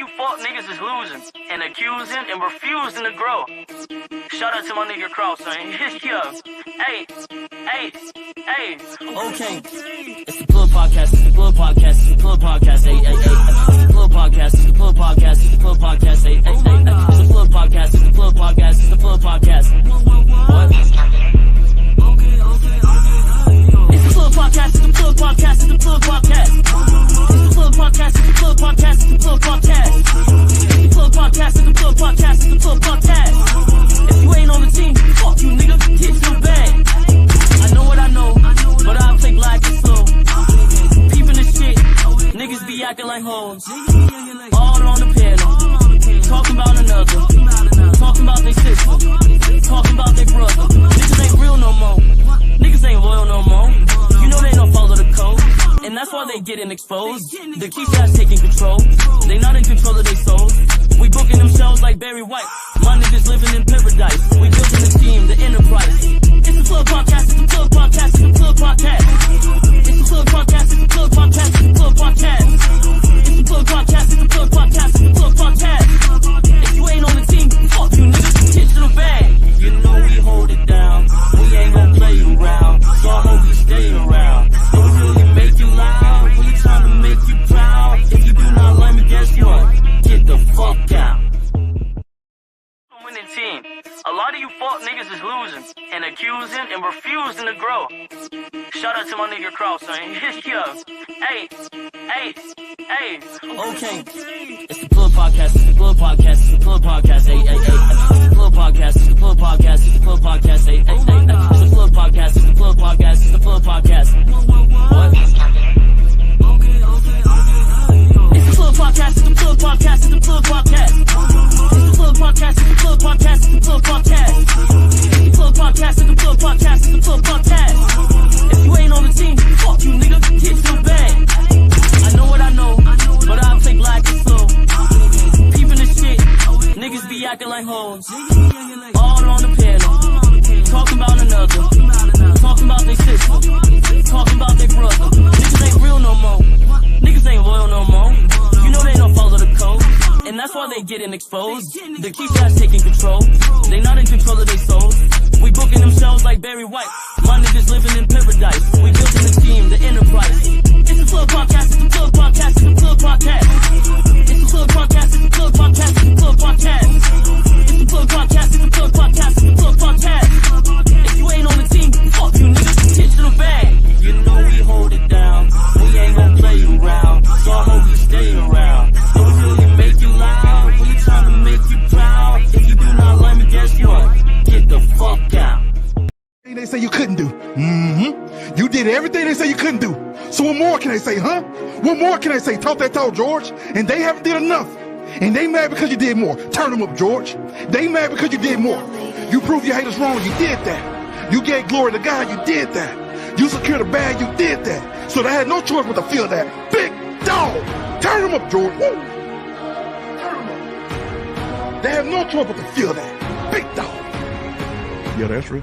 you fuck niggas is losing and accusing and refusing to grow. Shout out to my nigga Kraus, man. Yeah. Hey. Okay. It's the Plug Podcast. It's the Plug Podcast. It's the Plug Podcast. Hey. It's the Plug Podcast. It's the Plug Podcast. It's the Plug Podcast. Hey. It's the Plug Podcast. It's the Plug Podcast. It's the Plug Podcast. What? It's the Plug Podcast. It's the Plug Podcast. It's the Plug Podcast. It's the Plug Podcast. It's the Plug Podcast. It's the Plug Podcast. It's the Plug Podcast. It's the Plug Podcast. It's the Plug Podcast. If you ain't on the team, fuck you, nigga. Get your bag. I know what I know, but I'll play black and slow. Peeping the shit, niggas be acting like hoes. All on the piano, talking about another, talking about their sister, talking about their brother. Niggas ain't real no more, niggas ain't loyal no more. You know they don't follow the code, and that's why they getting exposed. The Keysha's taking control, they not in control of their souls. We booking them shows like Barry White, my niggas living in paradise. We building the team, the enterprise. It's the Plug Podcast, it's the Plug Podcast, it's the Plug Podcast. It's the Plug Podcast, it's the Plug Podcast, it's the Plug Podcast. It's the Plug Podcast, it's the Plug Podcast, it's the Plug Podcast. If you ain't on the team, fuck you niggas, get to the bag. You know we hold it down, we ain't gon' play you around. So I hope you stay around. Don't really make you loud, we trying to make you proud. If you do not like me, guess what? Get the fuck out. Winning team. A lot of you fuck niggas is losing and accusing and refusing to grow. Shout out to my nigga Kraus, man. Yeah. Hey. Okay. It's the Plug Podcast. It's the Plug Podcast. It's the Plug Podcast. Hey. It's the Plug Podcast. It's the Plug Podcast. It's the Plug Podcast. Hey. It's the Plug Podcast. It's the Plug Podcast. It's the Plug Podcast. What? It's the Plug Podcast. It's the Plug Podcast. It's the Plug Podcast. It's the Plug Podcast. It's the Plug Podcast. It's the Plug Podcast. It's the Plug Podcast. It's the Plug Podcast. It's the Plug Podcast. If you ain't on the team, fuck you, nigga. Get your bag. I know what I know, but I'll play black and slow. Peeping the shit, niggas be acting like hoes. All on the piano, talking about another, talking about their sister, talking about their brother. Niggas ain't real no more, niggas ain't loyal no more. You know they don't follow the code, and that's why they getting exposed. The Keysha's taking control, they not in control of their souls. We booking them shows like Barry White, my niggas living in paradise. We building the team, the enterprise. It's the Plug Podcast, it's the Plug Podcast, it's the Plug Podcast. It's the Plug Podcast, it's the Plug Podcast, it's the Plug Podcast. It's the Plug Podcast, it's the Plug Podcast, it's the Plug Podcast. If you ain't on the team, fuck you niggas, get to the bag. You know we hold it down, we ain't gon' play you around. So I hope you stay around. Don't really make you loud, we trying to make you proud. If you do not like me, guess what? Get the fuck out. They say you couldn't do. You did everything they say you couldn't do. So what more can they say, huh? What more can they say? Talk that talk, George. And they haven't did enough. And they mad because you did more. Turn them up, George. They mad because you did more. You proved your haters wrong. You did that. You gave glory to God. You did that. You secured the bag. You did that. So they had no choice but to feel that. Big dog. Turn them up, George. Woo. Turn them up. They have no choice but to feel that. Big dog. Yeah, that's real.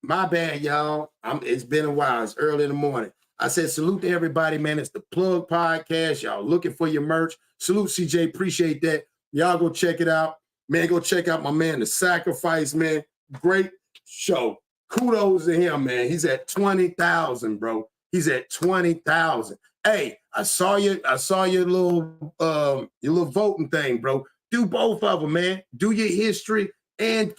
My bad, y'all. It's been a while. It's early in the morning. I said salute to everybody, man. It's the Plug Podcast. Y'all looking for your merch. Salute, CJ. Appreciate that. Y'all go check it out. Man, go check out my man, The Sacrifice, man. Great show. Kudos to him, man. He's at 20,000, bro. He's at 20,000. Hey, I saw your little voting thing, bro. Do both of them, man. Do your history and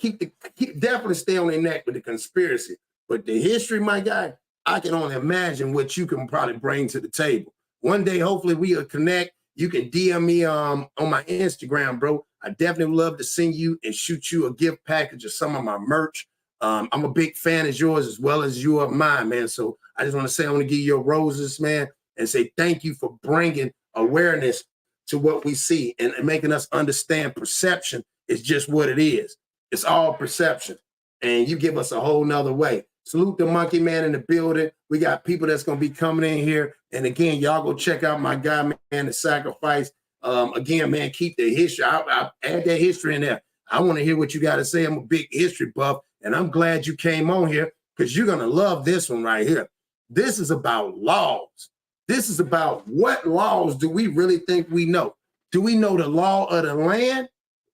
definitely stay on their neck with the conspiracy. But the history, my guy, I can only imagine what you can probably bring to the table. One day, hopefully, we'll connect. You can DM me on my Instagram, bro. I definitely would love to send you and shoot you a gift package of some of my merch. I'm a big fan of yours as well as you of mine, man. So I just want to say I want to give you your roses, man, and say thank you for bringing awareness to what we see and making us understand perception is just what it is. It's all perception. And you give us a whole nother way. Salute the Monkey Man in the building. We got people that's going to be coming in here. And again, y'all go check out my guy, man, The Sacrifice. Again, man, keep the history. I'll add that history in there. I want to hear what you got to say. I'm a big history buff, and I'm glad you came on here because you're going to love this one right here. This is about laws. This is about what laws do we really think we know? Do we know the law of the land,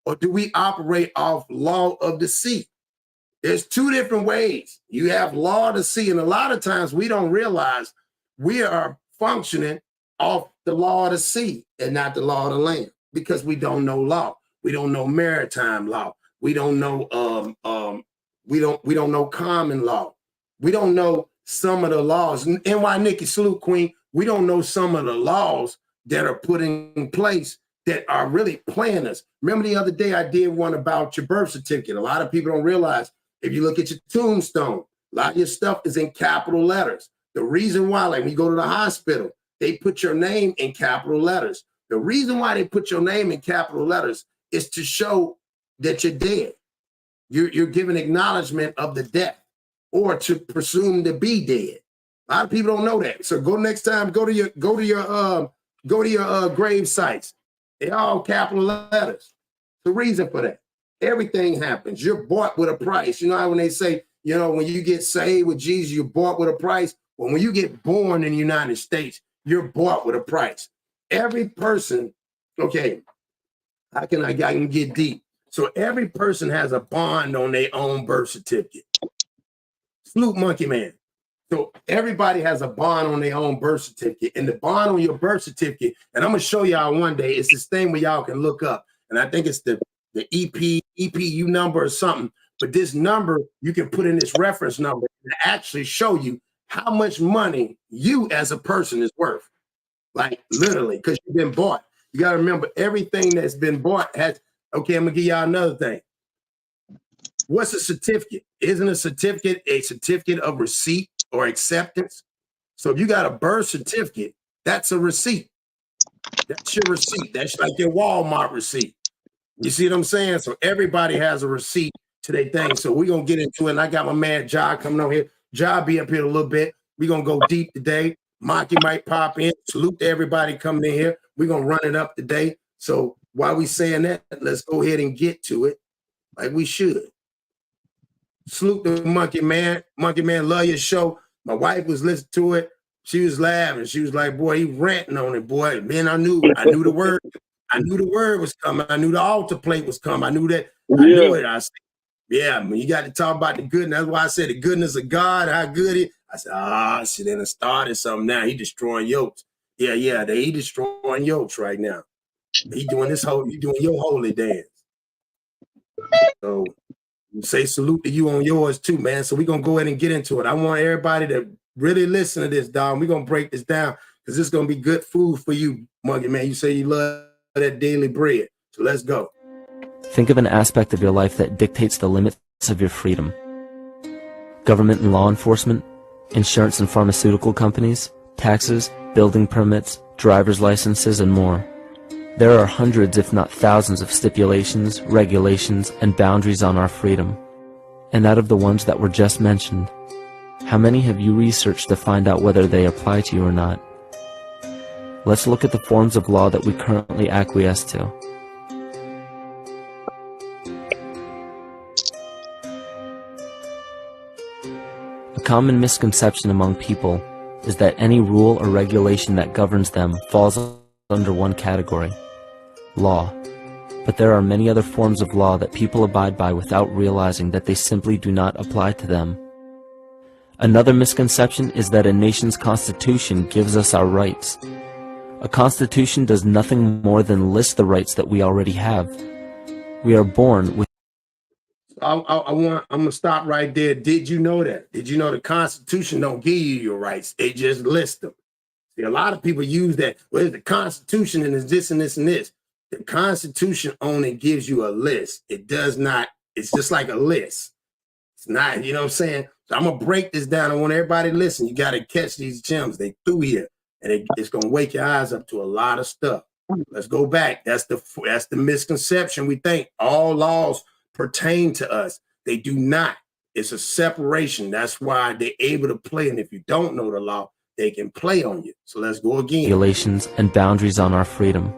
or do we operate off law of the sea? There's two different ways. You have law of the sea, and a lot of times we don't realize we are functioning off the law of the sea and not the law of the land because we don't know law. We don't know maritime law. We don't know we don't know common law. We don't know some of the laws. NY Nikki, salute Queen. We don't know some of the laws that are put in place that are really playing us. Remember the other day I did one about your birth certificate. A lot of people don't realize if you look at your tombstone, a lot of your stuff is in capital letters. The reason why, like when you go to the hospital, they put your name in capital letters. The reason why they put your name in capital letters is to show that you're dead. You're giving acknowledgement of the death or to presume to be dead. A lot of people don't know that. So go next time, go to your grave sites. They're all capital letters. The reason for that. Everything happens. You're bought with a price. You know how when they say, you know, when you get saved with Jesus, you're bought with a price. Well, when you get born in the United States, you're bought with a price. Every person, okay, I can get deep. So every person has a bond on their own birth certificate. Salute Monkey Man. So everybody has a bond on their own birth certificate. And the bond on your birth certificate, and I'm going to show y'all one day, it's this thing where y'all can look up. And I think it's the EPU number or something. But this number, you can put in this reference number and actually show you how much money you as a person is worth. Like literally, because you've been bought. You got to remember everything that's been bought has, okay, I'm going to give y'all another thing. What's a certificate? Isn't a certificate of receipt or acceptance? So if you got a birth certificate, that's a receipt. That's your receipt. That's like your Walmart receipt. You see what I'm saying? So everybody has a receipt to their thing. So we're going to get into it. And I got my man Ja coming on here. Ja be up here a little bit. We're going to go deep today. Monkey might pop in. Salute to everybody coming in here. We're going to run it up today. So while we saying that, let's go ahead and get to it like we should. Salute the Monkey Man. Monkey Man, love your show. My wife was listening to it. She was laughing. She was like, boy, he ranting on it, boy. Man, I knew the word. I knew the word was coming. I knew the altar plate was coming. I knew that. I knew it. I said, yeah, man, you got to talk about the goodness. That's why I said the goodness of God, how good it. I said, shit, then it started something now. He destroying yokes. Yeah, he destroying yokes right now. He doing your holy dance. So say salute to you on yours too, man. So we're gonna go ahead and get into it. I want everybody to really listen to this, dog. We're gonna break this down because this is gonna be good food for you, Monkey Man. You say you love that daily bread. So let's go. Think of an aspect of your life that dictates the limits of your freedom. Government and law enforcement, insurance and pharmaceutical companies, taxes, building permits, driver's licenses, and more. There are hundreds, if not thousands, of stipulations, regulations, and boundaries on our freedom. And out of the ones that were just mentioned, how many have you researched to find out whether they apply to you or not? Let's look at the forms of law that we currently acquiesce to. A common misconception among people is that any rule or regulation that governs them falls under one category: law. But there are many other forms of law that people abide by without realizing that they simply do not apply to them. Another misconception is that a nation's constitution gives us our rights. A constitution does nothing more than list the rights that we already have. We are born with... I'm gonna stop right there. Did you know that? Did you know the Constitution don't give you your rights? They just list them. See, a lot of people use that. Well, it's the Constitution and it's this and this and this. The Constitution only gives you a list. It does not. It's just like a list. It's not. You know what I'm saying? So I'm gonna break this down. I want everybody to listen. You got to catch these gems. They through here, and it's gonna wake your eyes up to a lot of stuff. Let's go back. That's the misconception. We think all laws pertain to us. They do not. It's a separation. That's why they're able to play. And if you don't know the law, they can play on you. So let's go again. Regulations and boundaries on our freedom.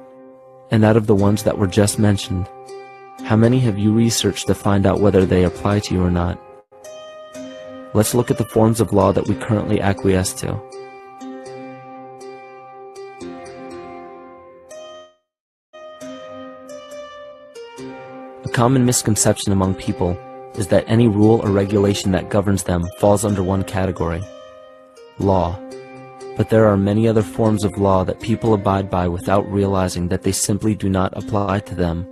And out of the ones that were just mentioned, how many have you researched to find out whether they apply to you or not? Let's look at the forms of law that we currently acquiesce to. A common misconception among people is that any rule or regulation that governs them falls under one category, law. But there are many other forms of law that people abide by without realizing that they simply do not apply to them.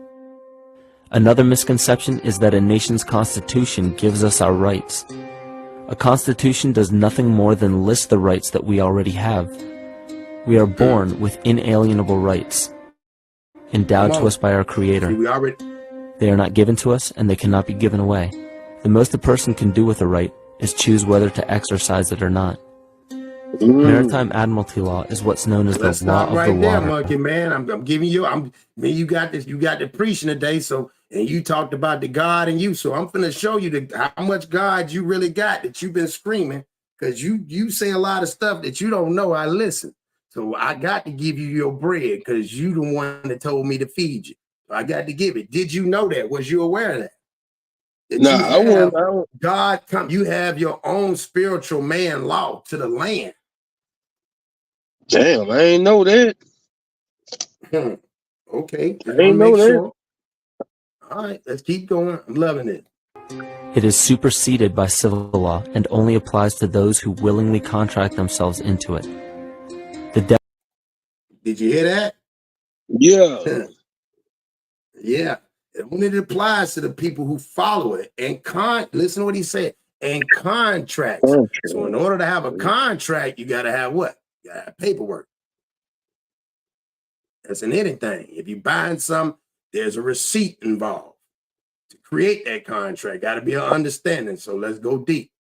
Another misconception is that a nation's constitution gives us our rights. A constitution does nothing more than list the rights that we already have. We are born with inalienable rights, endowed to us by our Creator. They are not given to us, and they cannot be given away. The most a person can do with a right is choose whether to exercise it or not. Maritime Admiralty law is what's known as the law of the water. There, monkey man. I'm giving you. You got this. You got the preaching today. So, and you talked about the God in you. So I'm finna show you how much God you really got that you've been screaming, because you say a lot of stuff that you don't know. I listen. So I got to give you your bread because you the one that told me to feed you. So I got to give it. Did you know that? Was you aware of that? No, I won't. God come. You have your own spiritual man law to the land. Damn, I ain't know that. Okay. I ain't know that. Sure. All right, let's keep going. I'm loving it. It is superseded by civil law and only applies to those who willingly contract themselves into it. Did you hear that? Yeah. Yeah. It only applies to the people who follow it and listen to what he said. And contracts. So in order to have a contract, you got to have what? You got to have paperwork. That's in anything. If you're buying something, there's a receipt involved. To create that contract, got to be an understanding. So let's go deep.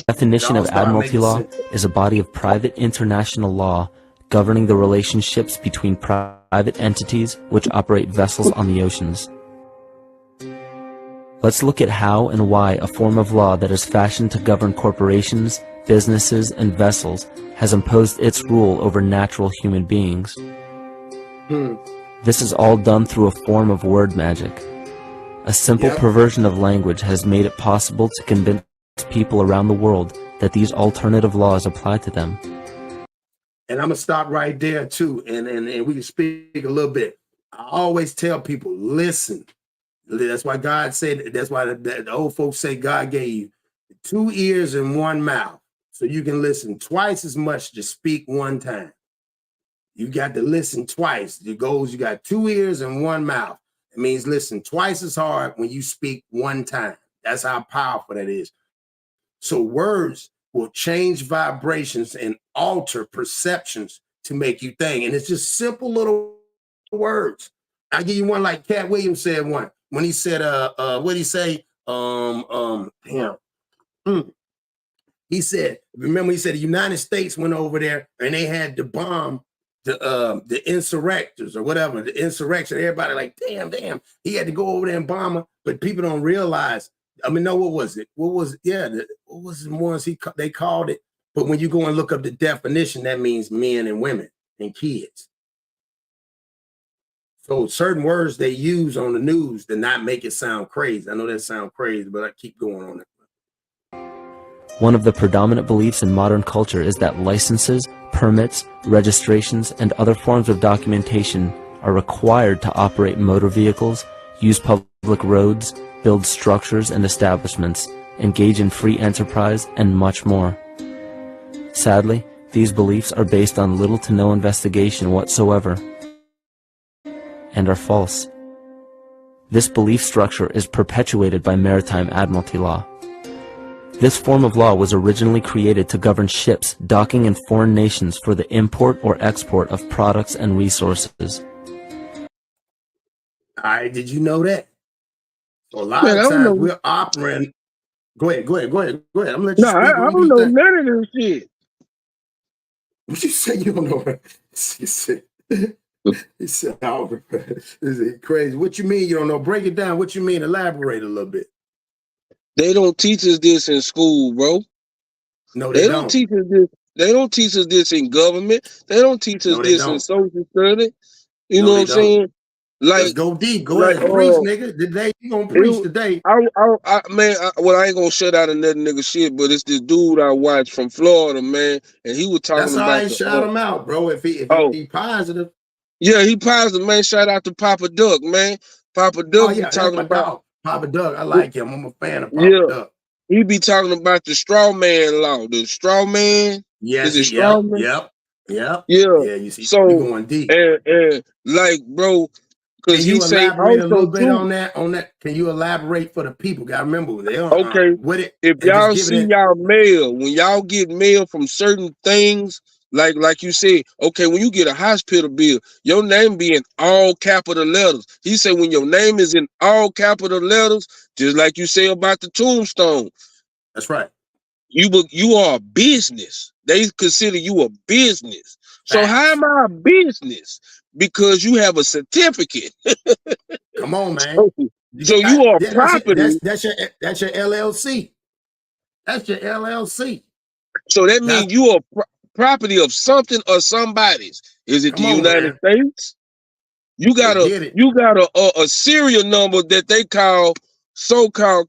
Definition of admiralty law is a body of private international law governing the relationships between private entities which operate vessels on the oceans. Let's look at how and why a form of law that is fashioned to govern corporations, businesses, and vessels has imposed its rule over natural human beings. This is all done through a form of word magic. A simple perversion of language has made it possible to convince people around the world that these alternative laws apply to them. And I'm gonna stop right there too, and we can speak a little bit. I always tell people, listen. That's why God said. That's why the old folks say God gave you 2 ears and 1 mouth, so you can listen twice as much to speak one time. You got to listen twice. It goes. You got 2 ears and 1 mouth. It means listen twice as hard when you speak one time. That's how powerful that is. So words will change vibrations and alter perceptions to make you think. And it's just simple little words. I'll give you one like Cat Williams said one. When he said, what did he say? He said, remember he said the United States went over there and they had to bomb the insurrectors or whatever, the insurrection. Everybody like, damn. He had to go over there and bomb them, but people don't realize. I mean, no, what was it? What was the ones they called it? But when you go and look up the definition, that means men and women and kids. So certain words they use on the news to not make it sound crazy. I know that sounds crazy, but I keep going on it. One of the predominant beliefs in modern culture is that licenses, permits, registrations, and other forms of documentation are required to operate motor vehicles, use public roads, build structures and establishments, engage in free enterprise, and much more. Sadly, these beliefs are based on little to no investigation whatsoever and are false. This belief structure is perpetuated by maritime admiralty law. This form of law was originally created to govern ships docking in foreign nations for the import or export of products and resources. All right, did you know that? So a lot Man, I of don't times know. we're operating. Go ahead. I'm gonna let you No, speak. I don't know none of this shit. What you say you don't know? He said, oh, this is crazy. What you mean you don't know? Break it down. What you mean? Elaborate a little bit. They don't teach us this in school, bro. No, They don't teach us this. They don't teach us this in government. They don't teach us No, they this in don't. social study. You No, know they what I'm don't. saying? Let's Like, go deep. Go like, ahead. Preach, nigga. Today, you gonna preach today. well, I ain't gonna shut out another nigga shit, but it's this dude I watched from Florida, man, and he was talking That's all about right. Shout him out, bro. If he positive. Yeah, he positive, man. Shout out to Papa Duck, man. Papa Duck Oh be yeah, that's talking my about dog, Papa Doug. I like him. I'm a fan of Papa yeah. Doug. He be talking about the straw man law. The straw man. Yes, Is it straw man? Yep. Yeah. Yeah, you see, So we going deep. and like, bro, Can because you he say elaborate a little also bit too. on that? Can you elaborate for the people? Gotta remember they don't Okay, with it. if And just y'all give see it. y'all mail, when y'all get mail from certain things, like you said, okay, when you get a hospital bill, your name be in all capital letters. He said when your name is in all capital letters, just like you say about the tombstone, That's right. you are a business. They consider you a business. So Facts. how am I a business? Because you have a certificate. Come on, man. So you are property. That's your LLC. That's your LLC. So that means you are property of something or somebody's. Is it the United States? You got a serial number that they call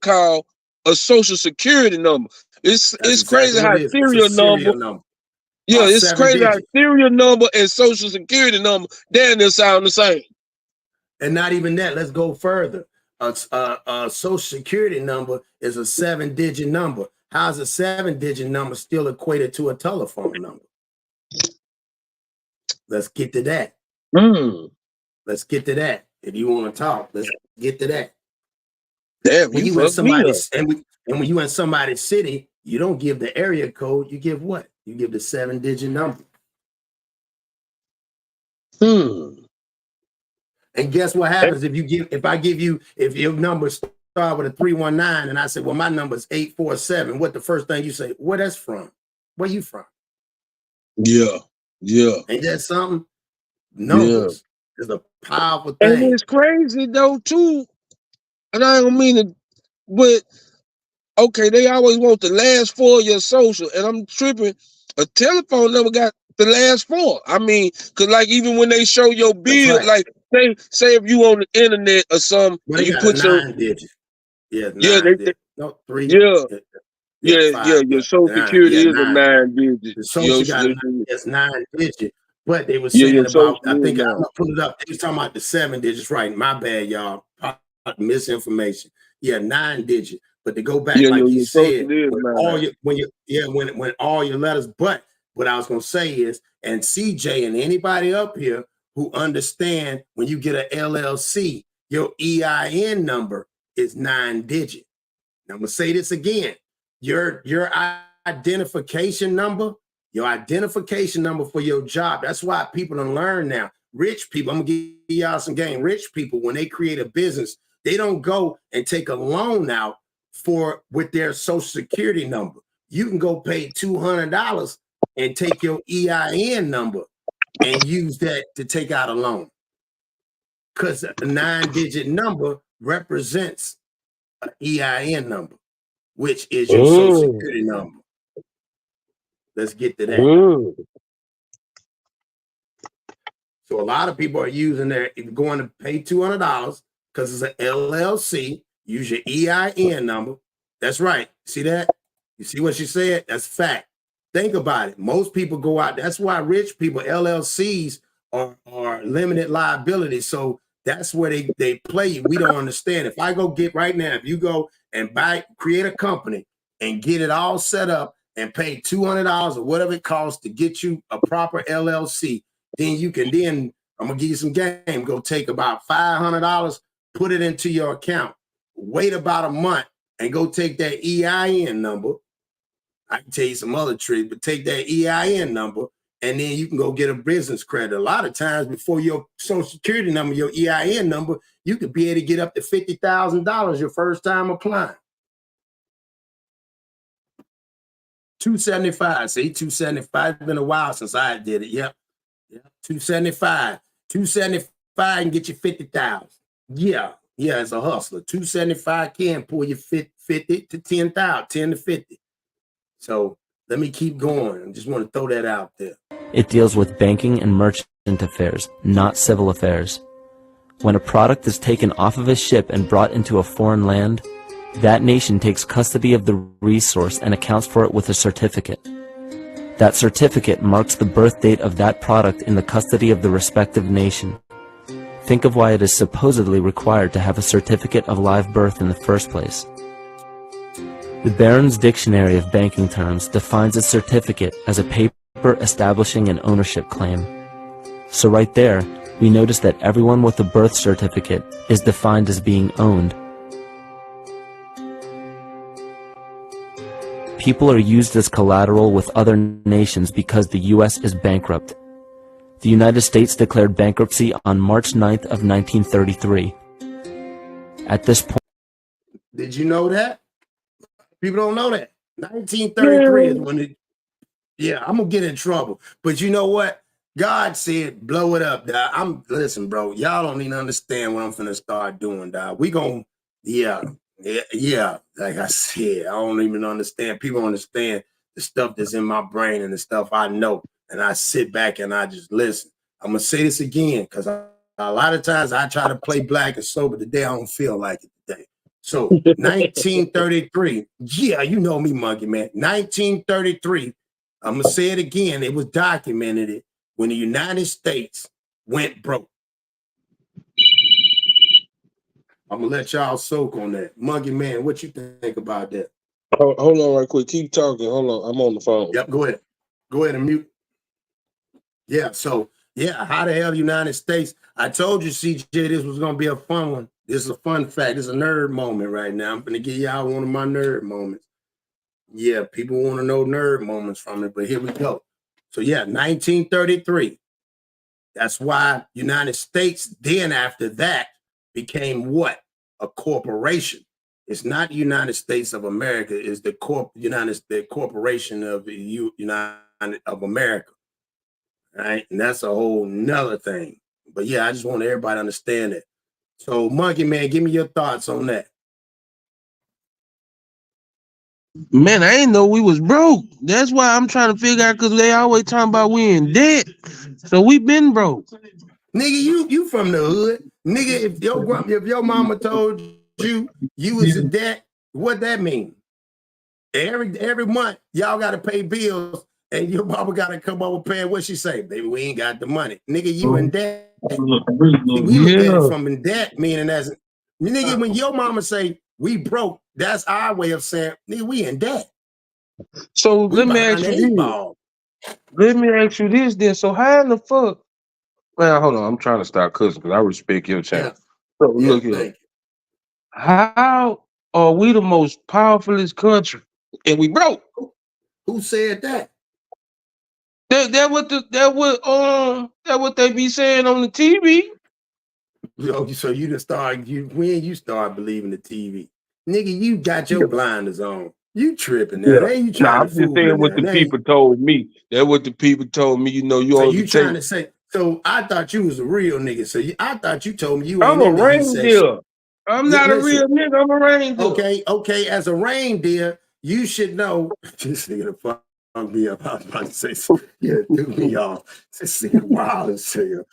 call a social security number. It's crazy how serial number. Yeah, it's crazy how serial number and social security number damn near sound the same. And not even that. Let's go further. A social security number is a 7-digit number. How's a 7-digit number still equated to a telephone number? Let's get to that. Let's get to that. If you want to talk, let's get to that. Damn, when you in somebody's when you in somebody's city, you don't give the area code. You give what? You give the 7-digit number. And guess what happens if your number start with a 319 and I say, well, my number is 847. What the first thing you say? Where that's from? Where you from? Yeah. Ain't that something? Numbers is a powerful thing. And it's crazy though too. And I don't mean to, but okay, they always want the last 4 of your social, and I'm tripping. A telephone number got the last 4. I mean, cause like even when they show your bill, right. like say if you on the internet or something, well, and you put your 9 digits. Yeah, 3. Your social security is a 9 digit. The social it's 9 digit. But they were saying about, I think I'm gonna pull it up. They was talking about the 7 digits, right? My bad, y'all. Misinformation. Yeah, 9 digit. But to go back, like you said, when all your letters, but what I was gonna say is, and CJ and anybody up here who understand when you get an LLC, your EIN number is 9 digit. Now I'm gonna say this again. Your identification number, for your job. That's why people don't learn now. Rich people, I'm gonna give y'all some game. Rich people, when they create a business, they don't go and take a loan out with their social security number. You can go pay $200 and take your EIN number and use that to take out a loan. Because a 9-digit number represents an EIN number, which is your social security number. Let's get to that. So a lot of people are using if you're going to pay $200 because it's an LLC, use your EIN number. That's right. See that? You see what she said? That's fact. Think about it. Most people go out. That's why rich people, LLCs are limited liability. So that's where they play you. We don't understand. If I go get right now, if you go and create a company and get it all set up and pay $200 or whatever it costs to get you a proper LLC, then you can I'm gonna give you some game. Go take about $500 put it into your account. Wait about a month and go take that EIN number. I can tell you some other tricks, but take that EIN number and then you can go get a business credit. A lot of times before your social security number, your EIN number, you could be able to get up to $50,000 your first time applying. $275. See, $275. It's been a while since I did it. Yep. $275. $275 and get you 50,000. Yeah, it's a hustler. $275 can pull you 50 to 10,000, 10 to 50. So let me keep going. I just want to throw that out there. It deals with banking and merchant affairs, not civil affairs. When a product is taken off of a ship and brought into a foreign land, that nation takes custody of the resource and accounts for it with a certificate. That certificate marks the birth date of that product in the custody of the respective nation. Think of why it is supposedly required to have a certificate of live birth in the first place. The Barron's Dictionary of Banking Terms defines a certificate as a paper establishing an ownership claim. So right there, we notice that everyone with a birth certificate is defined as being owned. People are used as collateral with other nations because the U.S. is bankrupt. The United States declared bankruptcy on March 9th of 1933. At this point... Did you know that? People don't know that. 1933 is when it... Yeah, I'm going to get in trouble. But you know what? God said, blow it up, dog. Listen, bro, y'all don't even understand what I'm finna start doing, dog. We gon', yeah. Like I said, I don't even understand. People understand the stuff that's in my brain and the stuff I know. And I sit back and I just listen. I'm gonna say this again, because a lot of times I try to play black and sober. Today I don't feel like it today. So 1933, yeah, you know me, Monkey Man. 1933, I'm gonna say it again. It was documented when the United States went broke. I'm gonna let y'all soak on that. Monkey Man, what you think about that? Hold on right quick. Keep talking. Hold on. I'm on the phone. Yep, go ahead. Go ahead and mute. Yeah, so yeah, how the hell the United States? I told you, CJ, this was gonna be a fun one. This is a fun fact. This is a nerd moment right now. I'm gonna give y'all one of my nerd moments. Yeah, people want to know nerd moments from it, but here we go. So yeah, 1933. That's why United States then after that became what? A corporation. It's not United States of America. It's the corporation of the United of America. Right? And that's a whole nother thing. But yeah, I just want everybody to understand it. So Monkey Man, give me your thoughts on that. Man, I ain't know we was broke. That's why I'm trying to figure out, because they always talking about we in debt. So we been broke. Nigga, you from the hood. Nigga, if your mama told you was in debt, what that mean? Every month, y'all got to pay bills, and your mama got to come over paying what she say. Baby, we ain't got the money. Nigga, you in debt. We look at it from in debt, meaning as nigga, when your mama say we broke, that's our way of saying, nigga, we in debt. So let me ask you this then. So how in the fuck? Well, hold on. I'm trying to start cussing because I respect your channel. Yeah. So look here. How are we the most powerfulest country and we broke? Who said that? That what they be saying on the TV. Yo, so you just when you start believing the TV, nigga, you got your blinders on. You tripping now? Yeah. You trying I'm just saying what the people told me. That's what the people told me. You know, you trying to say. So I thought you was a real nigga. So I thought you told me you. I'm a reindeer. I'm not a real nigga. I'm a reindeer. Okay. As a reindeer, you should know. This nigga the fuck me up. I was about to say, yeah, do me off. This nigga wild as hell.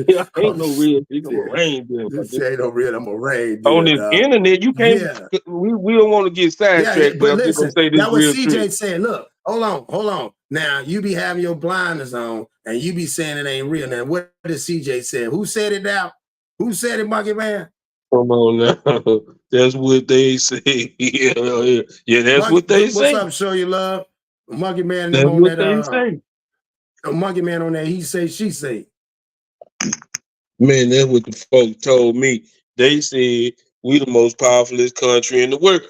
Yeah, ain't no real nigga. I'm a reindeer. This ain't no real. I'm a reindeer. On this internet, you can't. Yeah. We don't want to get sidetracked. But listen, that's what CJ said. Look, hold on. Now you be having your blinders on, and you be saying it ain't real. Now what did CJ say? Who said it now? Who said it, Monkey Man? Come on now. That's what they say. Yeah, that's what they say. What's up, show you love? Monkey Man. That's on what they say. Monkey Man on that. He say, she say. Man, that's what the folks told me. they said we the most powerfulest country in the world.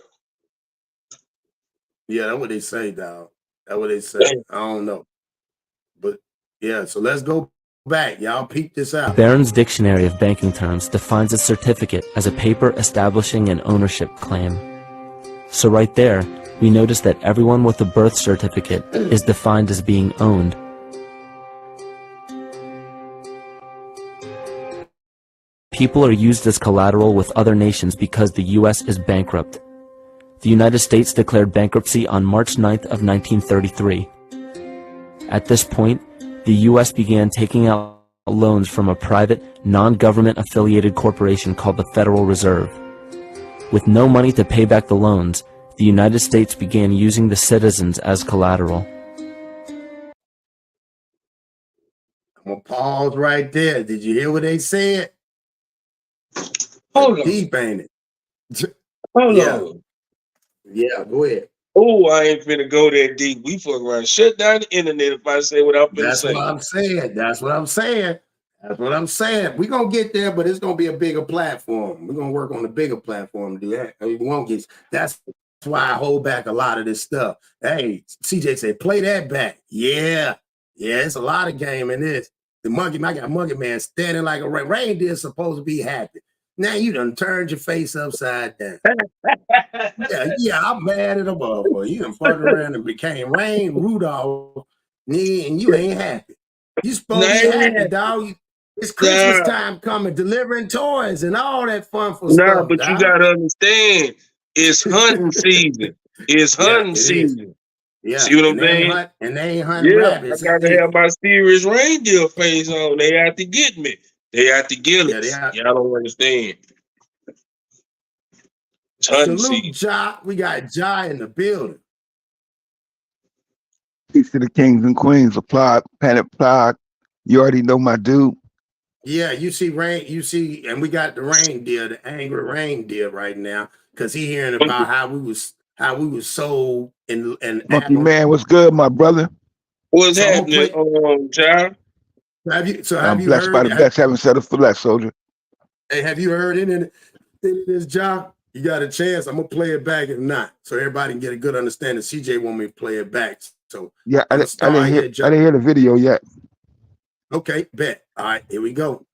Yeah, that's what they say, dog. That's what they say. I don't know. But yeah, so let's go back. Y'all peep this out. Barron's Dictionary of Banking Terms defines a certificate as a paper establishing an ownership claim. So right there, we notice that everyone with a birth certificate is defined as being owned. People are used as collateral with other nations because the U.S. is bankrupt. The United States declared bankruptcy on March 9th of 1933. At this point, the U.S. began taking out loans from a private, non-government affiliated corporation called the Federal Reserve. With no money to pay back the loans, the United States began using the citizens as collateral. I'm going to pause right there. Did you hear what they said? Hold on. Deep, ain't it? Hold on. Yeah, go ahead. Oh, I ain't finna go that deep. We fuck around. Shut down the internet if I say what I'm finna say. That's what I'm saying. That's what I'm saying. That's what I'm saying. We're going to get there, but it's going to be a bigger platform. We're going to work on a bigger platform to do that. I mean, we won't get, that's why I hold back a lot of this stuff. Hey, CJ said, play that back. Yeah. Yeah, it's a lot of game in this. The monkey, I got Monkey Man standing like a reindeer supposed to be happy. Now you done turned your face upside down. yeah, I'm mad at a motherfucker. You done fucked around and became Rudolph, and you ain't happy. You supposed to be happy, dog. It's Christmas time coming, delivering toys and all that fun for stuff. But dog, you gotta understand, it's hunting season. It's hunting season. Yeah, see what I'm saying? And they ain't hunting rabbits. I gotta have my serious reindeer face on. They have to get me. They have to get us. Y'all don't understand. Salute, Ja. We got Ja in the building. Peace to the kings and queens. Applaud, Planet Plug. You already know my dude. Yeah, you see, and we got the reindeer, the angry reindeer right now, because he hearing about how we was sold and Monkey Man, what's good, my brother? What's happening, Ja? Have you blessed heard by the best, haven't settled for less, soldier. Hey, have you heard any of this, Ja? You got a chance. I'm gonna play it back if not, so everybody can get a good understanding. CJ want me to play it back, so yeah, I didn't hear the video yet. Okay, bet. All right, here we go.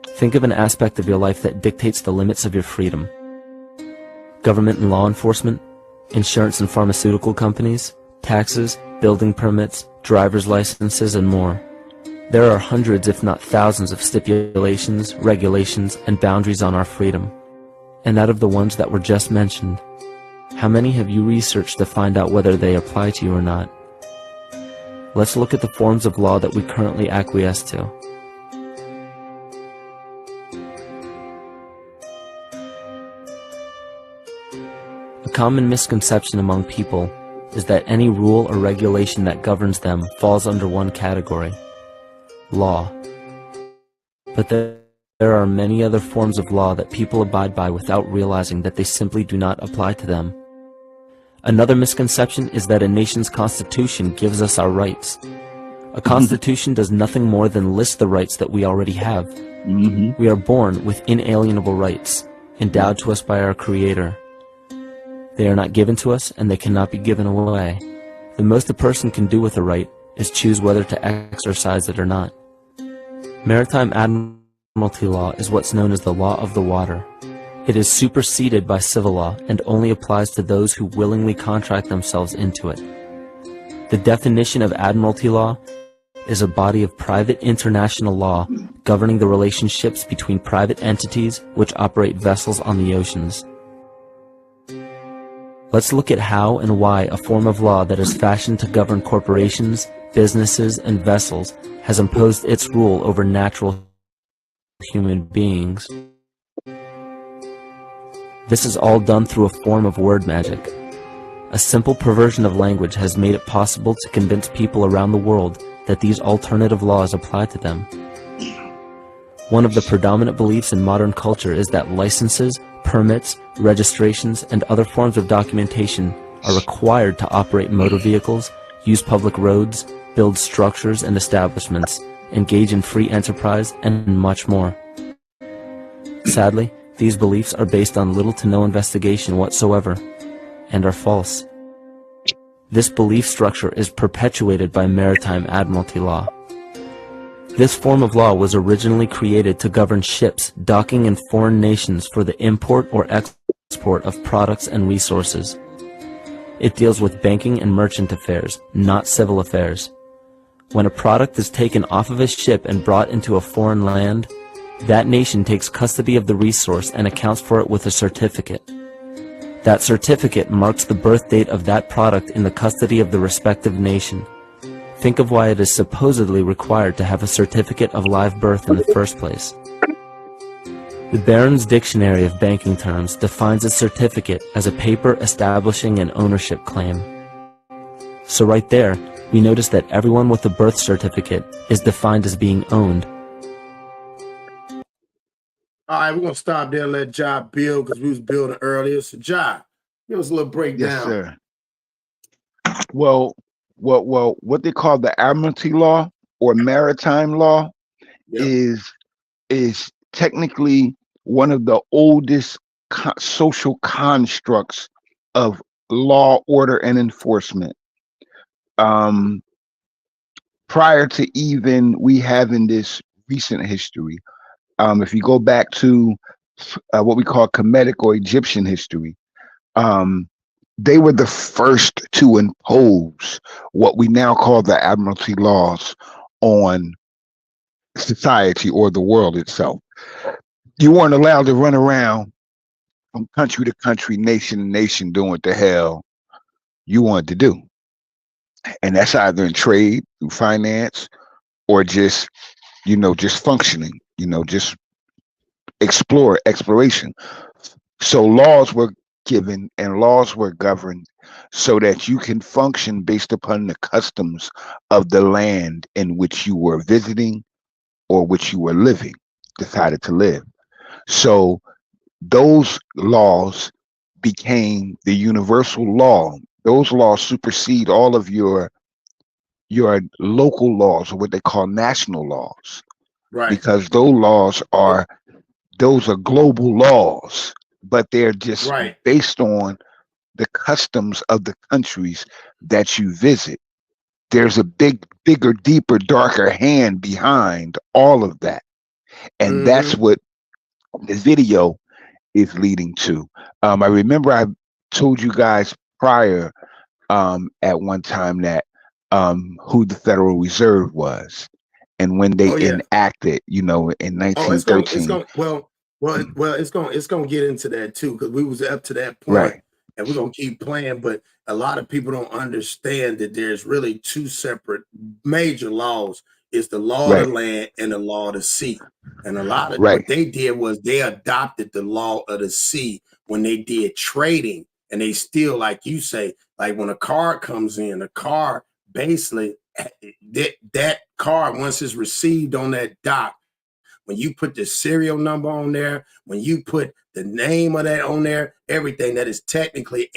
Think of an aspect of your life that dictates the limits of your freedom. Government and law enforcement, insurance and pharmaceutical companies, taxes, building permits, driver's licenses, and more. There are hundreds, if not thousands, of stipulations, regulations, and boundaries on our freedom. And out of the ones that were just mentioned, how many have you researched to find out whether they apply to you or not? Let's look at the forms of law that we currently acquiesce to. A common misconception among people is that any rule or regulation that governs them falls under one category: law. But there are many other forms of law that people abide by without realizing that they simply do not apply to them. Another misconception is that a nation's constitution gives us our rights. A constitution does nothing more than list the rights that we already have. We are born with inalienable rights, endowed to us by our Creator. They are not given to us, and they cannot be given away. The most a person can do with a right is choose whether to exercise it or not. Maritime admiralty law is what's known as the law of the water. It is superseded by civil law and only applies to those who willingly contract themselves into it. The definition of admiralty law is a body of private international law governing the relationships between private entities which operate vessels on the oceans. Let's look at how and why a form of law that is fashioned to govern corporations, businesses, and vessels has imposed its rule over natural human beings. This is all done through a form of word magic. A simple perversion of language has made it possible to convince people around the world that these alternative laws apply to them. One of the predominant beliefs in modern culture is that licenses, permits, registrations, and other forms of documentation are required to operate motor vehicles, use public roads, build structures and establishments, engage in free enterprise, and much more. Sadly, these beliefs are based on little to no investigation whatsoever, and are false. This belief structure is perpetuated by maritime admiralty law. This form of law was originally created to govern ships docking in foreign nations for the import or export of products and resources. It deals with banking and merchant affairs, not civil affairs. When a product is taken off of a ship and brought into a foreign land, that nation takes custody of the resource and accounts for it with a certificate. That certificate marks the birth date of that product in the custody of the respective nation. Think of why it is supposedly required to have a certificate of live birth in the first place. The Barron's Dictionary of Banking Terms defines a certificate as a paper establishing an ownership claim. So right there, we notice that everyone with a birth certificate is defined as being owned. All right, we're going to stop there and let Ja build because we was building earlier. So Ja, give us a little breakdown. Yes, sir. Well, what they call the admiralty law or maritime law is technically one of the oldest social constructs of law, order, and enforcement. Prior to even we having this recent history, if you go back to what we call Kemetic or Egyptian history, they were the first to impose what we now call the admiralty laws on society or the world itself. You weren't allowed to run around from country to country, nation to nation, doing what the hell you wanted to do. And that's either in trade, through finance, or just, just functioning, just exploration. So laws were given and laws were governed so that you can function based upon the customs of the land in which you were visiting or which you were living, decided to live. So those laws became the universal law. Those laws supersede all of your local laws, or what they call national laws. Right. Because those are global laws, but they're just based on the customs of the countries that you visit. There's a bigger, deeper, darker hand behind all of that. And that's what the video is leading to. I remember I told you guys prior at one time that who the Federal Reserve was and when they enacted, in 1913. It's gonna get into that too, because we was up to that point, and we're gonna keep playing. But a lot of people don't understand that there's really two separate major laws. It's the law of the land and the law of the sea. And a lot of what they did was they adopted the law of the sea when they did trading, and they still, like you say, like when a car comes in, a car basically that car, once it's received on that dock, when you put the serial number on there, when you put the name of that on there, everything, that is technically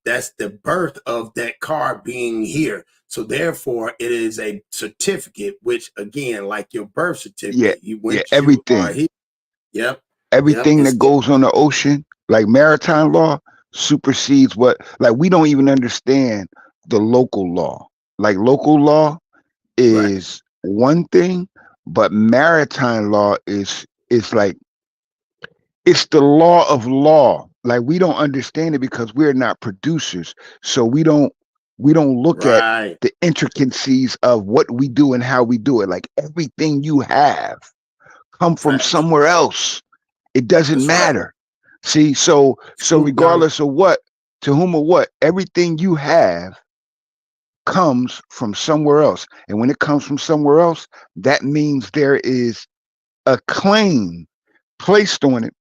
that's the birth of that car being here. So therefore, it is a certificate, which again, like your birth certificate, everything. Everything that goes on the ocean, like maritime law, supersedes we don't even understand the local law. Like local law is one thing, but maritime law is like, it's the law of law. Like we don't understand it because we're not producers. So we don't look at the intricacies of what we do and how we do it. Like everything you have come from somewhere else. It doesn't matter. See, so regardless of what, to whom or what, everything you have comes from somewhere else. And when it comes from somewhere else, that means there is a claim placed on it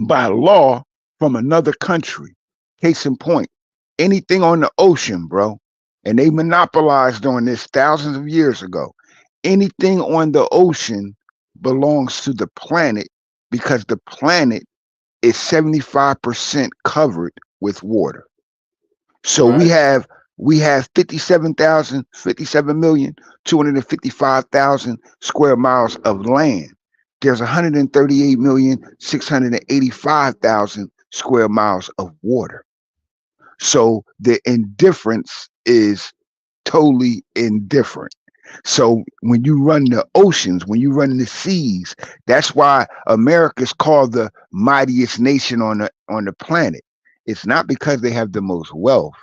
by law from another country. Case in point, anything on the ocean, bro, and they monopolized on this thousands of years ago. Anything on the ocean belongs to the planet because the planet is 75% covered with water. So we have 57,255,000 square miles of land there's 138,685,000 square miles of water. So the indifference is totally indifferent. So when you run the oceans, when you run the seas, that's why America is called the mightiest nation on the planet. It's not because they have the most wealth.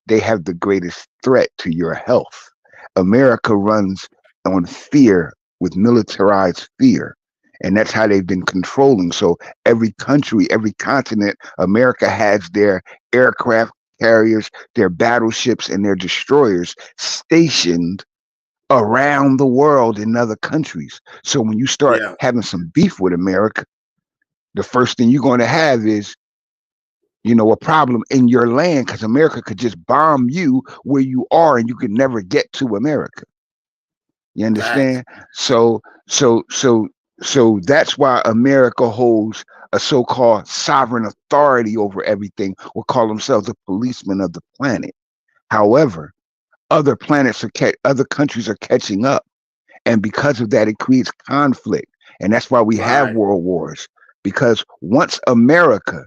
They have the greatest threat to your health. America runs on fear, with militarized fear. And that's how they've been controlling. So every country, every continent, America has their aircraft carriers, their battleships, and their destroyers stationed around the world in other countries. So when you start having some beef with America, the first thing you're going to have is, you know, a problem in your land, because America could just bomb you where you are and you could never get to America. You understand? So that's why America holds a so-called sovereign authority over everything, or call themselves the policemen of the planet. However, other countries are catching up, and because of that, it creates conflict, and that's why we have world wars. Because once America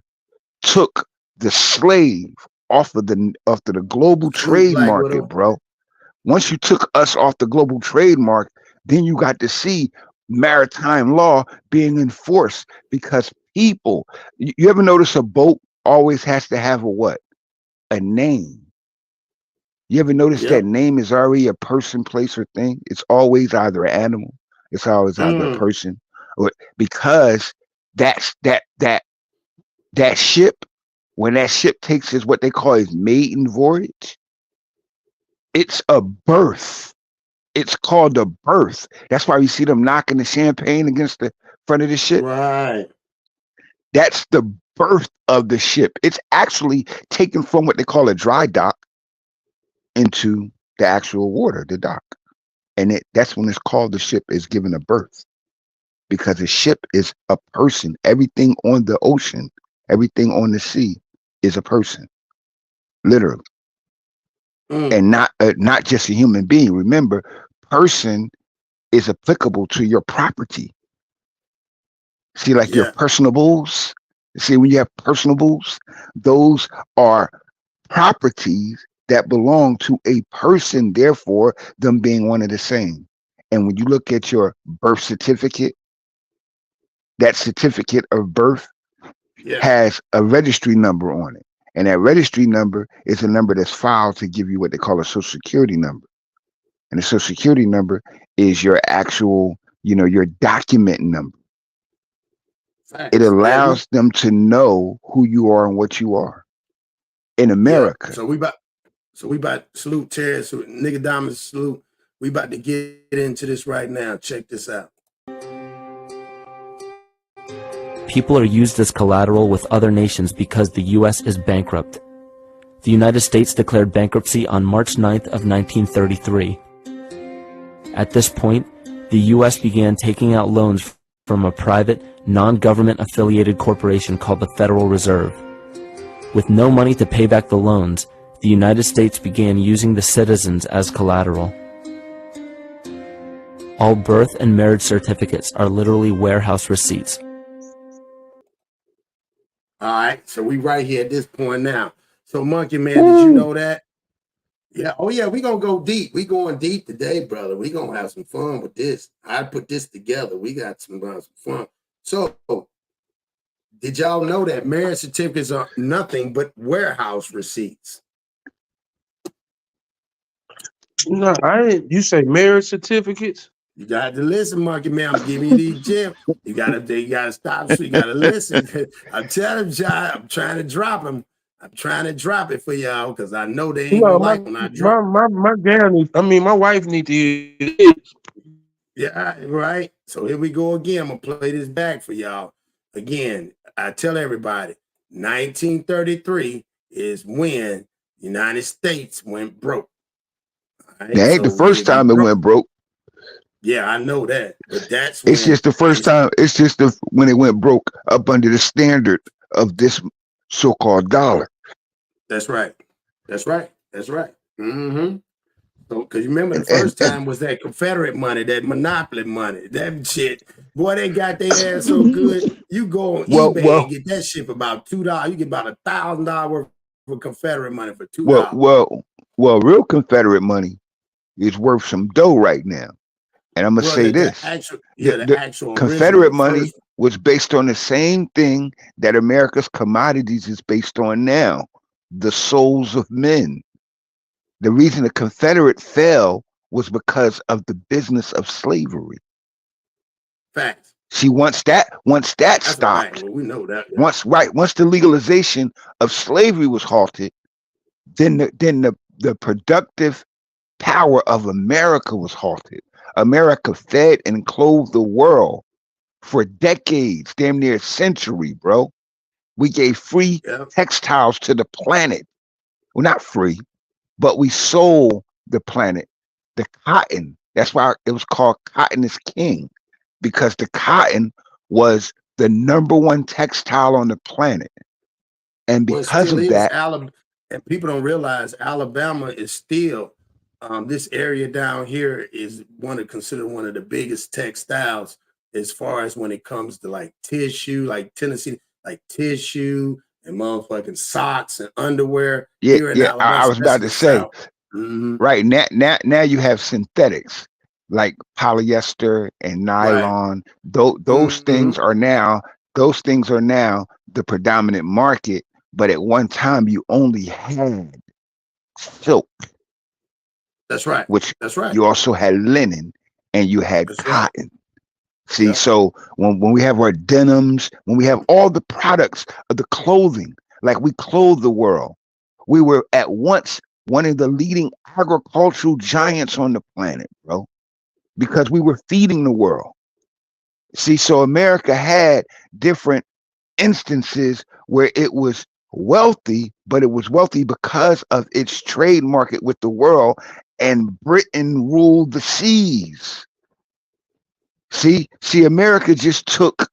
took the slave off the global trade market, bro. Once you took us off the global trade market, then you got to see maritime law being enforced, because people, you ever notice a boat always has to have a name? You ever notice that name is already a person, place, or thing? It's always either an animal, it's always either a person, because that ship, when that ship takes his what they call his maiden voyage, it's a birth. It's called a birth. That's why you see them knocking the champagne against the front of the ship. Right. That's the birth of the ship. It's actually taken from what they call a dry dock into the actual water, the dock. And that's when it's called the ship is given a birth. Because a ship is a person. Everything on the ocean, everything on the sea is a person. Literally. And not just a human being. Remember, person is applicable to your property. See, like your personables. See, when you have personables, those are properties that belong to a person, therefore, them being one and the same. And when you look at your birth certificate, that certificate of birth has a registry number on it. And that registry number is a number that's filed to give you what they call a social security number. And the social security number is your actual, your document number. It allows them to know who you are and what you are in America. So we about salute Terry, salute nigga Diamond, salute. We about to get into this right now. Check this out. People are used as collateral with other nations because the U.S. is bankrupt. The United States declared bankruptcy on March 9th of 1933. At this point, the U.S. began taking out loans from a private, non-government affiliated corporation called the Federal Reserve. With no money to pay back the loans, the United States began using the citizens as collateral. All birth and marriage certificates are literally warehouse receipts. All right, so we right here at this point now. So Monkey Man, did you know that? Yeah, oh yeah, we gonna go deep. We going deep today, brother. We gonna have some fun with this. I put this together. We got some fun. So, did y'all know that marriage certificates are nothing but warehouse receipts? No, I didn't. You say marriage certificates? You got to listen, Monkey Man. I'm giving you these gems. You gotta stop. So you gotta listen. I'm telling you, I'm trying to drop them. I'm trying to drop it for y'all because I know they ain't gonna like when I drop. My wife need to hear it. Yeah, right. So here we go again. I'm gonna play this back for y'all. Again, I tell everybody, 1933 is when the United States went broke. Right? That ain't the first time it went broke. Yeah, I know that, but it's just the first time. It's just when it went broke up under the standard of this so-called dollar. That's right. Mm-hmm. So, because you remember the first time was that Confederate money, that monopoly money, that shit. Boy, they got their ass so good. You go on eBay and get that shit for about $2. You get about $1,000 worth of Confederate money for $2. Well, real Confederate money is worth some dough right now. And I'm gonna say this: the actual Confederate money was based on the same thing that America's commodities is based on now, the souls of men. The reason the Confederate fell was because of the business of slavery. Facts. See, once that stopped, well, we know that. Yeah. Once the legalization of slavery was halted, then the productive power of America was halted. America fed and clothed the world for decades, damn near a century, bro. We gave free textiles to the planet. Well, not free, but we sold the planet the cotton. That's why it was called Cotton is King, because the cotton was the #1 textile on the planet. And because of that, and people don't realize Alabama is still this area down here is considered one of the biggest textiles as far as when it comes to like tissue, like Tennessee, like tissue and motherfucking socks and underwear. Yeah. I was about to say, right now you have synthetics like polyester and nylon. Right. Those things are now the predominant market. But at one time, you only had silk. That's right. That's right. You also had linen and you had cotton. Right. See, so when we have our denims, when we have all the products of the clothing, like we clothe the world, we were at once one of the leading agricultural giants on the planet, bro, because we were feeding the world. See, so America had different instances where it was wealthy, but it was wealthy because of its trade market with the world, and Britain ruled the seas. See, America just took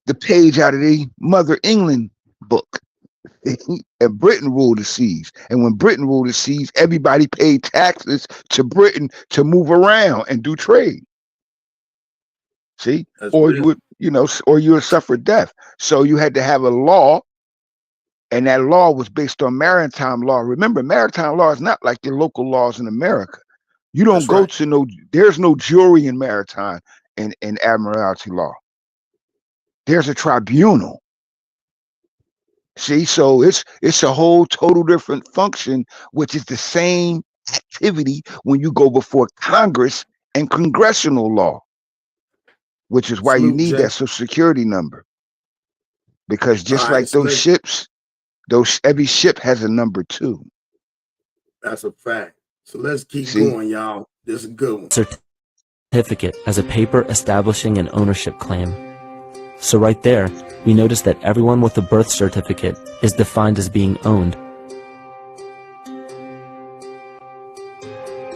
the page out of the Mother England book, and Britain ruled the seas. And when Britain ruled the seas, everybody paid taxes to Britain to move around and do trade. See, you would suffer death. So you had to have a law. And that law was based on maritime law. Remember, maritime law is not like your local laws in America. You don't go to there's no jury in maritime and admiralty law. There's a tribunal. See, so it's a whole total different function, which is the same activity when you go before Congress and congressional law, which is why you need that Social Security number. Because just like those ships, every ship has a number too. That's a fact. So let's keep going, y'all. This is a good one. Certificate as a paper establishing an ownership claim. So right there, we notice that everyone with a birth certificate is defined as being owned.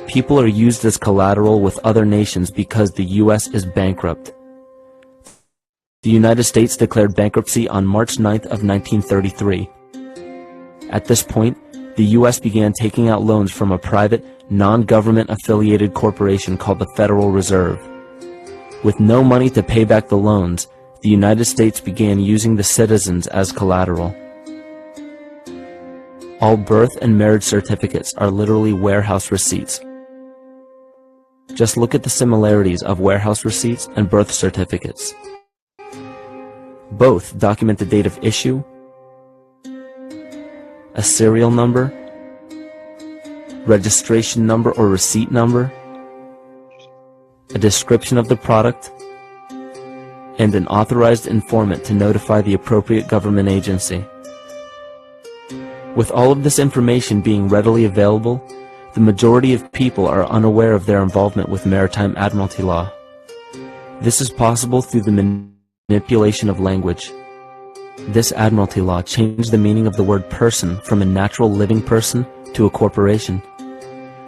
People are used as collateral with other nations because the U.S. is bankrupt. The United States declared bankruptcy on March 9th of 1933. At this point, the U.S. began taking out loans from a private, non-government affiliated corporation called the Federal Reserve. With no money to pay back the loans, the United States began using the citizens as collateral. All birth and marriage certificates are literally warehouse receipts. Just look at the similarities of warehouse receipts and birth certificates. Both document the date of issue, a serial number, registration number or receipt number, a description of the product, and an authorized informant to notify the appropriate government agency. With all of this information being readily available, the majority of people are unaware of their involvement with maritime admiralty law. This is possible through the manipulation of language. This admiralty law changed the meaning of the word person from a natural living person to a corporation.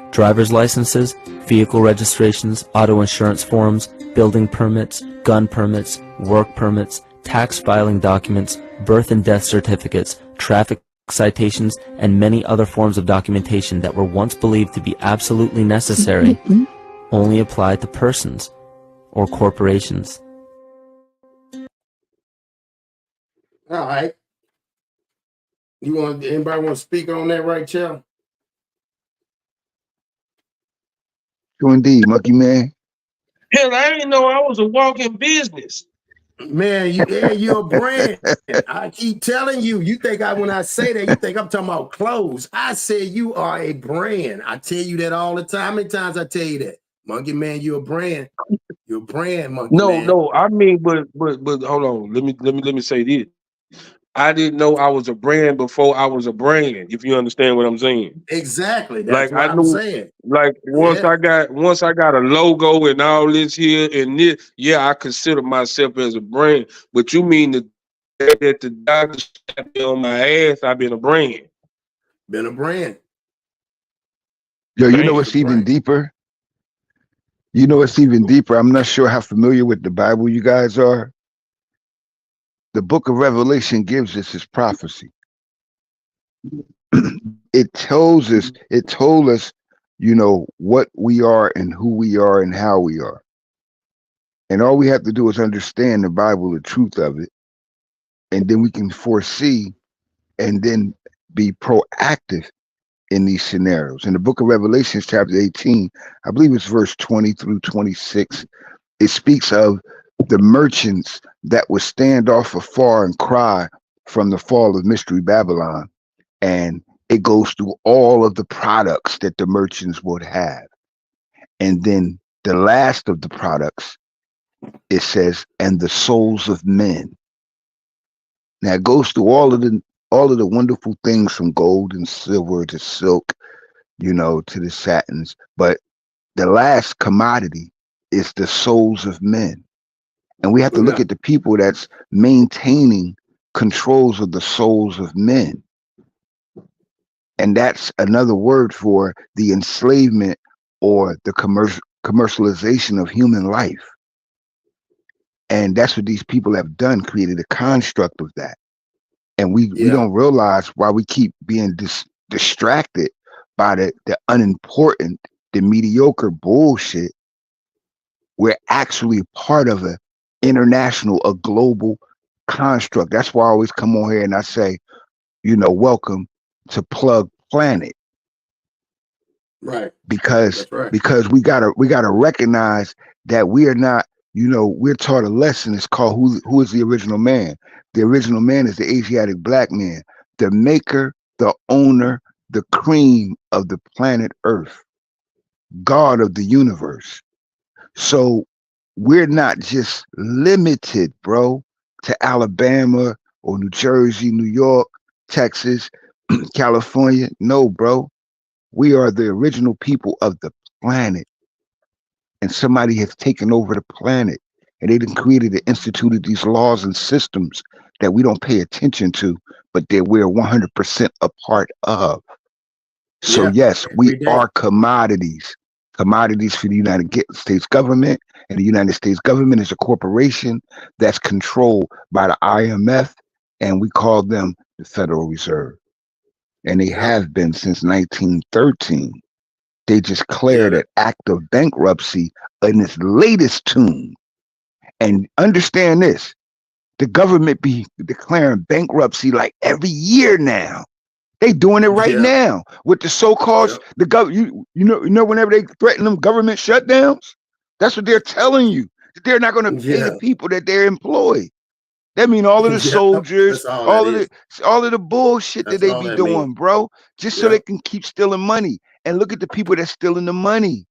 Driver's licenses, vehicle registrations, auto insurance forms, building permits, gun permits, work permits, tax filing documents, birth and death certificates, traffic citations, and many other forms of documentation that were once believed to be absolutely necessary only apply to persons or corporations. All right. Anybody want to speak on that right, Chell? True indeed, Monkey Man. Hell, I didn't know I was a walking business. Man, you're a brand. I keep telling you, when I say that, you think I'm talking about clothes. I say you are a brand. I tell you that all the time. How many times I tell you that? Monkey Man, you're a brand. You're a brand, Monkey Man. No, I mean, but hold on. Let me say this. I didn't know I was a brand before I was a brand, if you understand what I'm saying. Exactly. That's what I'm saying. Like once I got a logo and all this here and this, I consider myself as a brand. But you mean that the doctor slapped me on my ass, I've been a brand. Been a brand. Yo, you know what's even deeper? You know what's even deeper? I'm not sure how familiar with the Bible you guys are. The book of Revelation gives us his prophecy. It told us, you know, what we are and who we are and how we are. And all we have to do is understand the Bible, the truth of it. And then we can foresee and then be proactive in these scenarios. In the book of Revelation, chapter 18, I believe it's verse 20 through 26, it speaks of the merchants that would stand off afar and cry from the fall of Mystery Babylon. And it goes through all of the products that the merchants would have. And then the last of the products, it says, and the souls of men. Now it goes through all of the wonderful things from gold and silver to silk, you know, to the satins. But the last commodity is the souls of men. And we have to look at the people that's maintaining controls of the souls of men. And that's another word for the enslavement or the commercialization of human life. And that's what these people have done, created a construct of that. And we don't realize why we keep being distracted by the unimportant, the mediocre bullshit. We're actually part of a global construct. That's why I always come on here and I say, you know, welcome to Plug Planet. Right. Because we gotta recognize that we are not, you know, we're taught a lesson. It's called who is the original man? The original man is the Asiatic black man, the maker, the owner, the cream of the planet Earth, God of the universe. So we're not just limited, bro, to Alabama or New Jersey, New York, Texas, California. No, bro. We are the original people of the planet. And somebody has taken over the planet. And they done created and instituted these laws and systems that we don't pay attention to, but that we're 100% a part of. So yes, we are commodities. Commodities for the United States government, and the United States government is a corporation that's controlled by the IMF, and we call them the Federal Reserve. And they have been since 1913. They just declared an act of bankruptcy in its latest tune. And understand this, the government be declaring bankruptcy like every year now. They doing it right now with the so-called you know whenever they threaten them government shutdowns, that's what they're telling you. They're not going to pay the people that they're employed. That mean all of the soldiers, all of the bullshit that they be doing, bro, just so they can keep stealing money. And look at the people that's stealing the money.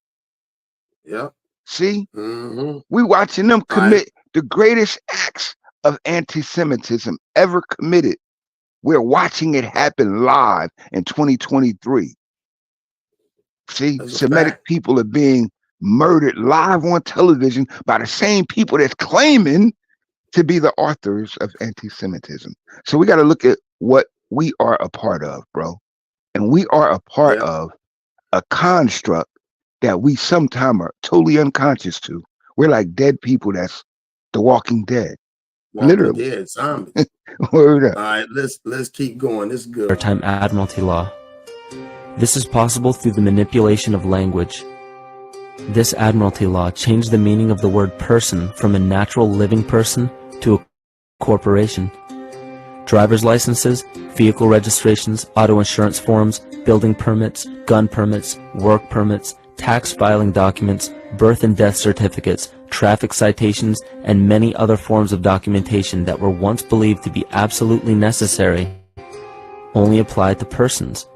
Yeah. See, we watching them commit the greatest acts of anti-Semitism ever committed. We're watching it happen live in 2023. See, Semitic people are being murdered live on television by the same people that's claiming to be the authors of anti-Semitism. So we got to look at what we are a part of, bro. And we are a part of a construct that we sometimes are totally unconscious to. We're like dead people that's the Walking Dead. Literally. Dead zombie. Word up. All right, let's keep going. This is good. Maritime Admiralty Law. This is possible through the manipulation of language. This Admiralty Law changed the meaning of the word person from a natural living person to a corporation. Driver's licenses, vehicle registrations, auto insurance forms, building permits, gun permits, work permits, tax filing documents, birth and death certificates, traffic citations, and many other forms of documentation that were once believed to be absolutely necessary only applied to persons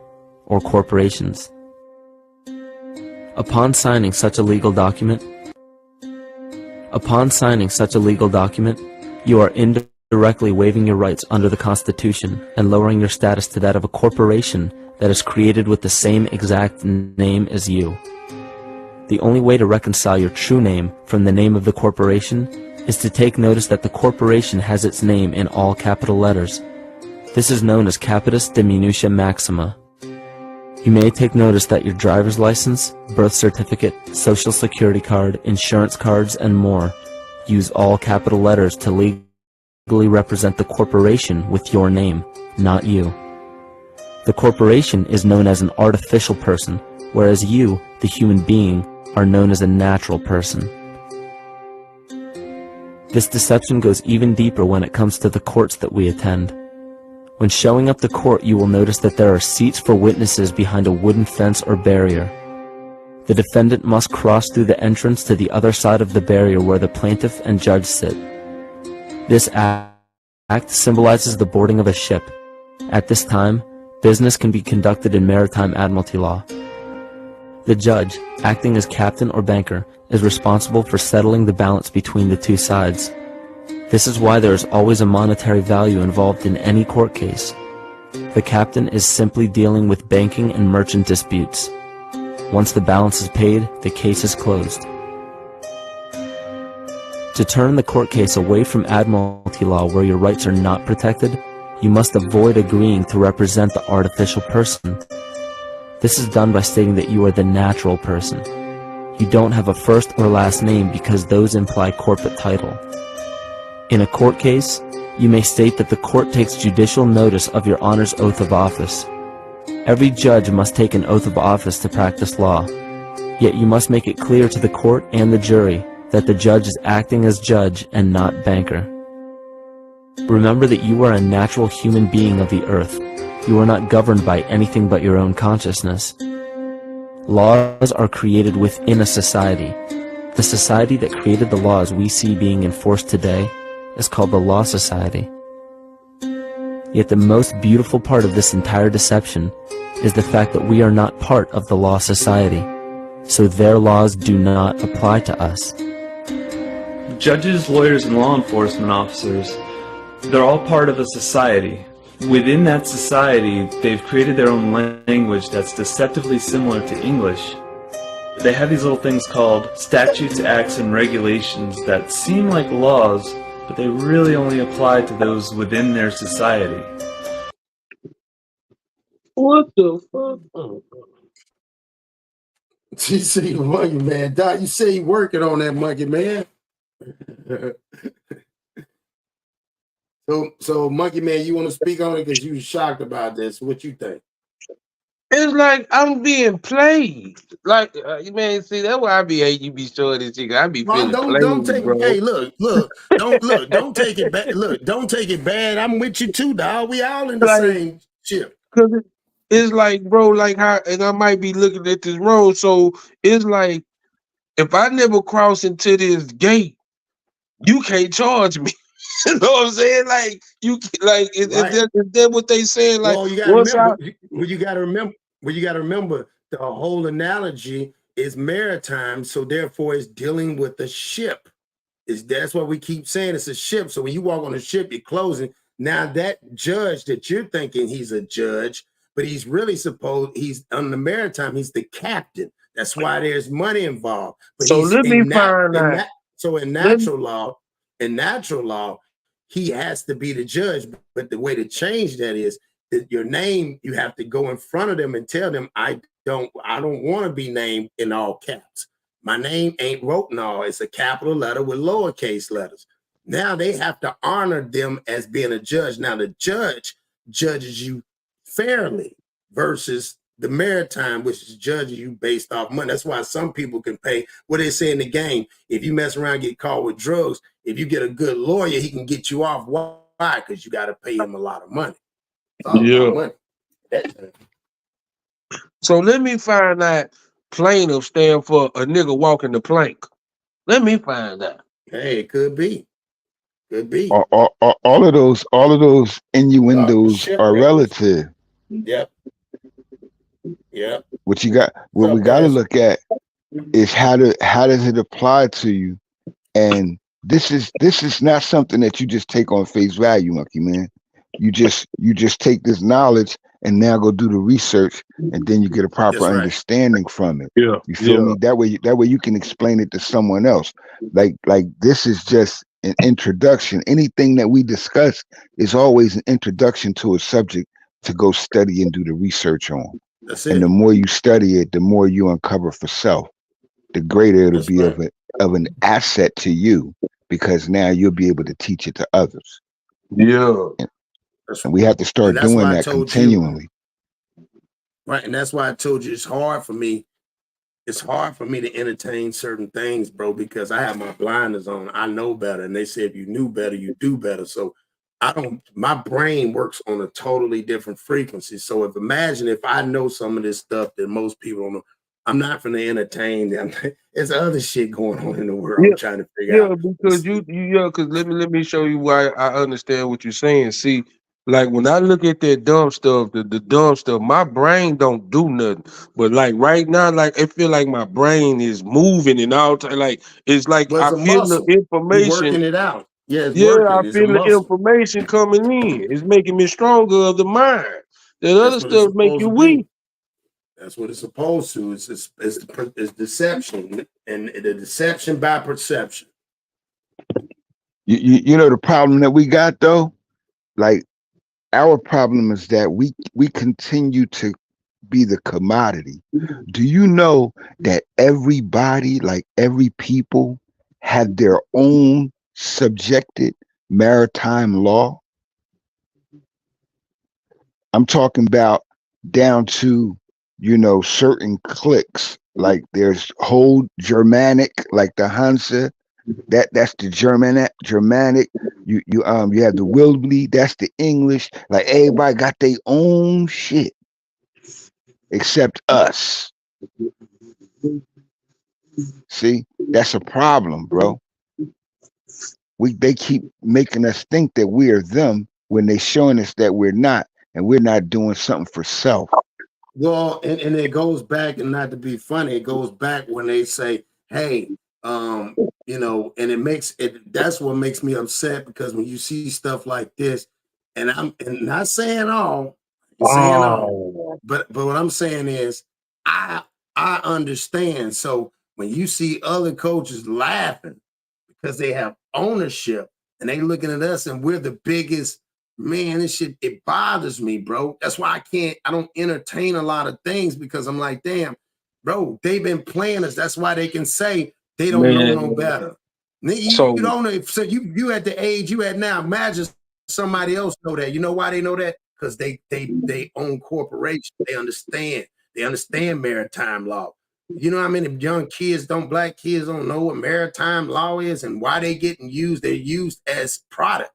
or corporations. Upon signing such a legal document, you are indirectly waiving your rights under the Constitution and lowering your status to that of a corporation that is created with the same exact name as you. The only way to reconcile your true name from the name of the corporation is to take notice that the corporation has its name in all capital letters. This is known as capitis diminutia maxima. You may take notice that your driver's license, birth certificate, social security card, insurance cards, and more use all capital letters to legally represent the corporation with your name, not you. The corporation is known as an artificial person, whereas you, the human being, are known as a natural person. This deception goes even deeper when it comes to the courts that we attend. When showing up to court, you will notice that there are seats for witnesses behind a wooden fence or barrier. The defendant must cross through the entrance to the other side of the barrier where the plaintiff and judge sit. This act symbolizes the boarding of a ship. At this time, business can be conducted in maritime admiralty law. The judge, acting as captain or banker, is responsible for settling the balance between the two sides. This is why there is always a monetary value involved in any court case. The captain is simply dealing with banking and merchant disputes. Once the balance is paid, the case is closed. To turn the court case away from admiralty law where your rights are not protected, you must avoid agreeing to represent the artificial person. This is done by stating that you are the natural person. You don't have a first or last name because those imply corporate title. In a court case, you may state that the court takes judicial notice of your honor's oath of office. Every judge must take an oath of office to practice law, yet you must make it clear to the court and the jury that the judge is acting as judge and not banker. Remember that you are a natural human being of the earth. You are not governed by anything but your own consciousness. Laws are created within a society. The society that created the laws we see being enforced today is called the Law Society. Yet the most beautiful part of this entire deception is the fact that we are not part of the Law Society, so their laws do not apply to us. Judges, lawyers, and law enforcement officers, they're all part of a society. Within that society, they've created their own language that's deceptively similar to English. They have these little things called statutes, acts, and regulations that seem like laws, but they really only apply to those within their society. What the fuck? You see, Monkey Man, Doc, you say you working on that, Monkey Man. So Monkey Man, you want to speak on it because you shocked about this? What you think? It's like I'm being played. Like man, see that's why I be hating you be showing this shit. I be feeling don't played, take bro. Hey, don't take it bad. Look, don't take it bad. I'm with you too, dog. We all in the same ship. Cause it's like, bro, like how, and I might be looking at this road. So it's like, if I never cross into this gate, you can't charge me. You know what I'm saying? Like you, like is that what they saying? Like, well, you gotta remember, the whole analogy is maritime, so therefore it's dealing with the ship. That's what we keep saying. It's a ship. So when you walk on a ship, you're closing. Now that judge that you're thinking he's a judge, but he's really he's on the maritime. He's the captain. That's why there's money involved. But so let me find out. So in natural law, he has to be the judge. But the way to change that is that your name, you have to go in front of them and tell them, I don't want to be named in all caps. My name ain't wrote in all. It's a capital letter with lowercase letters. Now they have to honor them as being a judge. Now the judge judges you fairly versus the maritime, which is judging you based off money. That's why some people can pay what they say in the game. If you mess around, get caught with drugs, if you get a good lawyer, he can get you off. Why? Because you got to pay him a lot of money. Money. So let me find out plaintiff stand for a nigga walking the plank. Let me find out. Hey, it could be. Could be. All of those innuendos are relative. Yep. Yep. What we got to look at is how does it apply to you? And this is not something that you just take on face value, Monkey Man. You just take this knowledge and now go do the research, and then you get a proper understanding from it. Yeah. You feel me? That way you can explain it to someone else. Like this is just an introduction. Anything that we discuss is always an introduction to a subject to go study and do the research on. That's it. And the more you study it, the more you uncover for self, the greater it'll be of an asset to you, because now you'll be able to teach it to others. Yeah. And we have to start doing that continually. Right. And that's why I told you it's hard for me. It's hard for me to entertain certain things, bro, because I have my blinders on. I know better. And they say if you knew better, you do better. So my brain works on a totally different frequency. So imagine if I know some of this stuff that most people don't know, I'm not going to entertain them. There's other shit going on in the world. I'm trying to figure out. Because because let me show you why I understand what you're saying. See, like when I look at that dumb stuff, the dumb stuff, my brain don't do nothing. But like right now, like I feel like my brain is moving and all time. Like it's like I feel the information. You're working it out. Yeah, I feel the information coming in. It's making me stronger of the mind. That other stuff make you weak. That's what it's supposed to. It's deception, and the deception by perception. You know the problem that we got though, like our problem is that we continue to be the commodity. Do you know that everybody, like every people, have their own subjected maritime law? I'm talking about down to certain cliques, like there's whole Germanic, like the Hansa, that's the Germanic. You have the Wilbly, that's the English. Like everybody got their own shit, except us. See, that's a problem, bro. They keep making us think that we are them when they're showing us that we're not, and we're not doing something for self. Well, and it goes back, and not to be funny, it goes back when they say, hey, and that's what makes me upset, because when you see stuff like this, and I'm not saying all, but what I'm saying is I understand. So when you see other coaches laughing because they have ownership and they looking at us and we're the biggest, man, this shit, it bothers me, bro. That's why I don't entertain a lot of things, because I'm like, damn, bro, they've been playing us. That's why they can say they don't know no better. You don't know. So you at the age you at now, imagine somebody else know that. You know why they know that? Because they own corporations. They understand maritime law. You know how many young kids black kids don't know what maritime law is and why they getting used? They're used as product.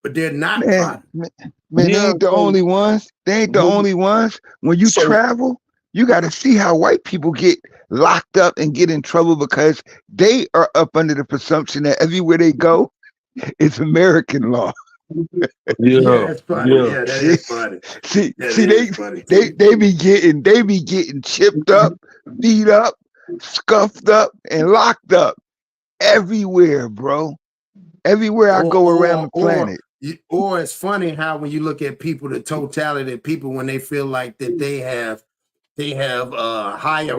But they're not product. Man, they ain't the only ones. They ain't the only ones. When you travel, you got to see how white people get locked up and get in trouble, because they are up under the presumption that everywhere they go, it's American law. That's funny. Yeah, that is funny. They be getting chipped up, beat up, scuffed up, and locked up everywhere, bro. Everywhere I go around the planet. Or it's funny how when you look at people, the totality of people, when they feel like that they have higher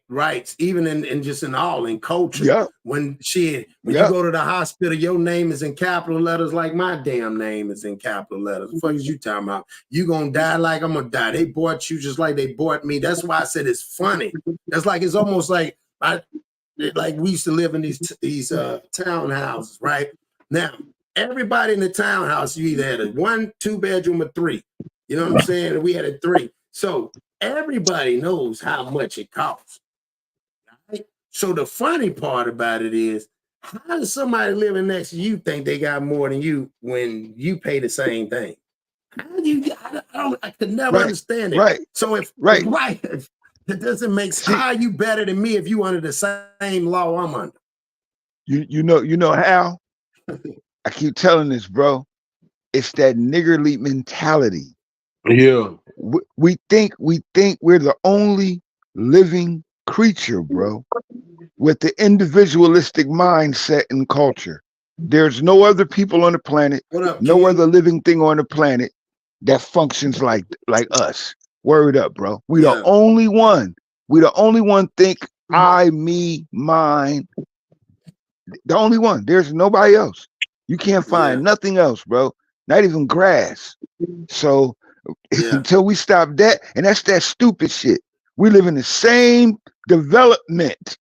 rights, even in culture. Yep. When you go to the hospital, your name is in capital letters, like my damn name is in capital letters. What the fuck is you talking about? You gonna die like I'm gonna die. They bought you just like they bought me. That's why I said it's funny. That's like, it's almost like we used to live in these townhouses, right? Now, everybody in the townhouse, you either had a 1, 2 bedroom, or 3. You know what I'm saying? We had a 3. So everybody knows how much it costs. Right? So the funny part about it is, how does somebody living next to you think they got more than you when you pay the same thing? How do you? I could never understand it. Right. So if it doesn't make sense. How are you better than me if you under the same law I'm under? You know how? I keep telling this, bro. It's that niggerly mentality. Yeah. We think we're the only living creature, bro, with the individualistic mindset and culture. There's no other people on the planet, no other living thing on the planet that functions like us. Word up, bro. We the only one. We the only one think I, me, mine. The only one. There's nobody else. You can't find nothing else, bro. Not even grass. So until we stop that, and that's that stupid shit. We live in the same development.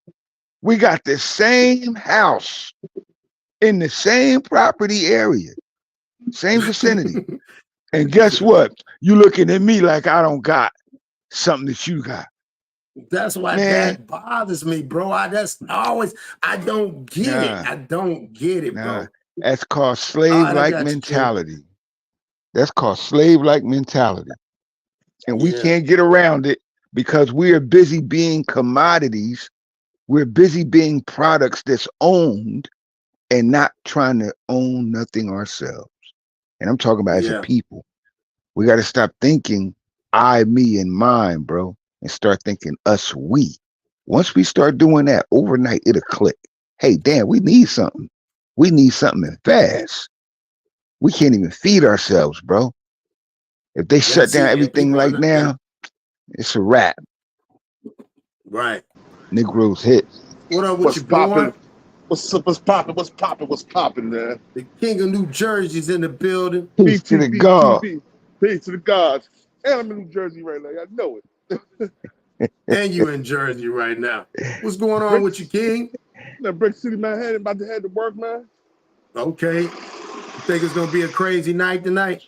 We got the same house in the same property area, same vicinity. And guess what? You looking at me like I don't got something that you got. That's why that bothers me, bro. I don't get it. I don't get it, bro. That's called slave-like mentality. That's called slave-like mentality. And we can't get around it because we are busy being commodities. We're busy being products that's owned and not trying to own nothing ourselves. And I'm talking about as a people. We got to stop thinking I, me, and mine, bro, and start thinking us, we. Once we start doing that, overnight, it'll click. Hey, damn, we need something. We need something fast. We can't even feed ourselves, bro. If they shut down everything like now, it's a wrap. Right. Negroes hit. What up with you, boy? What's popping? What's popping, man? The King of New Jersey's in the building. Peace to the God. Peace to the gods. And I'm in New Jersey right now. I know it. And you in Jersey right now. What's going on with you, King? Brick City, Manhattan, about to head to work, man. Okay. You think it's gonna be a crazy night tonight?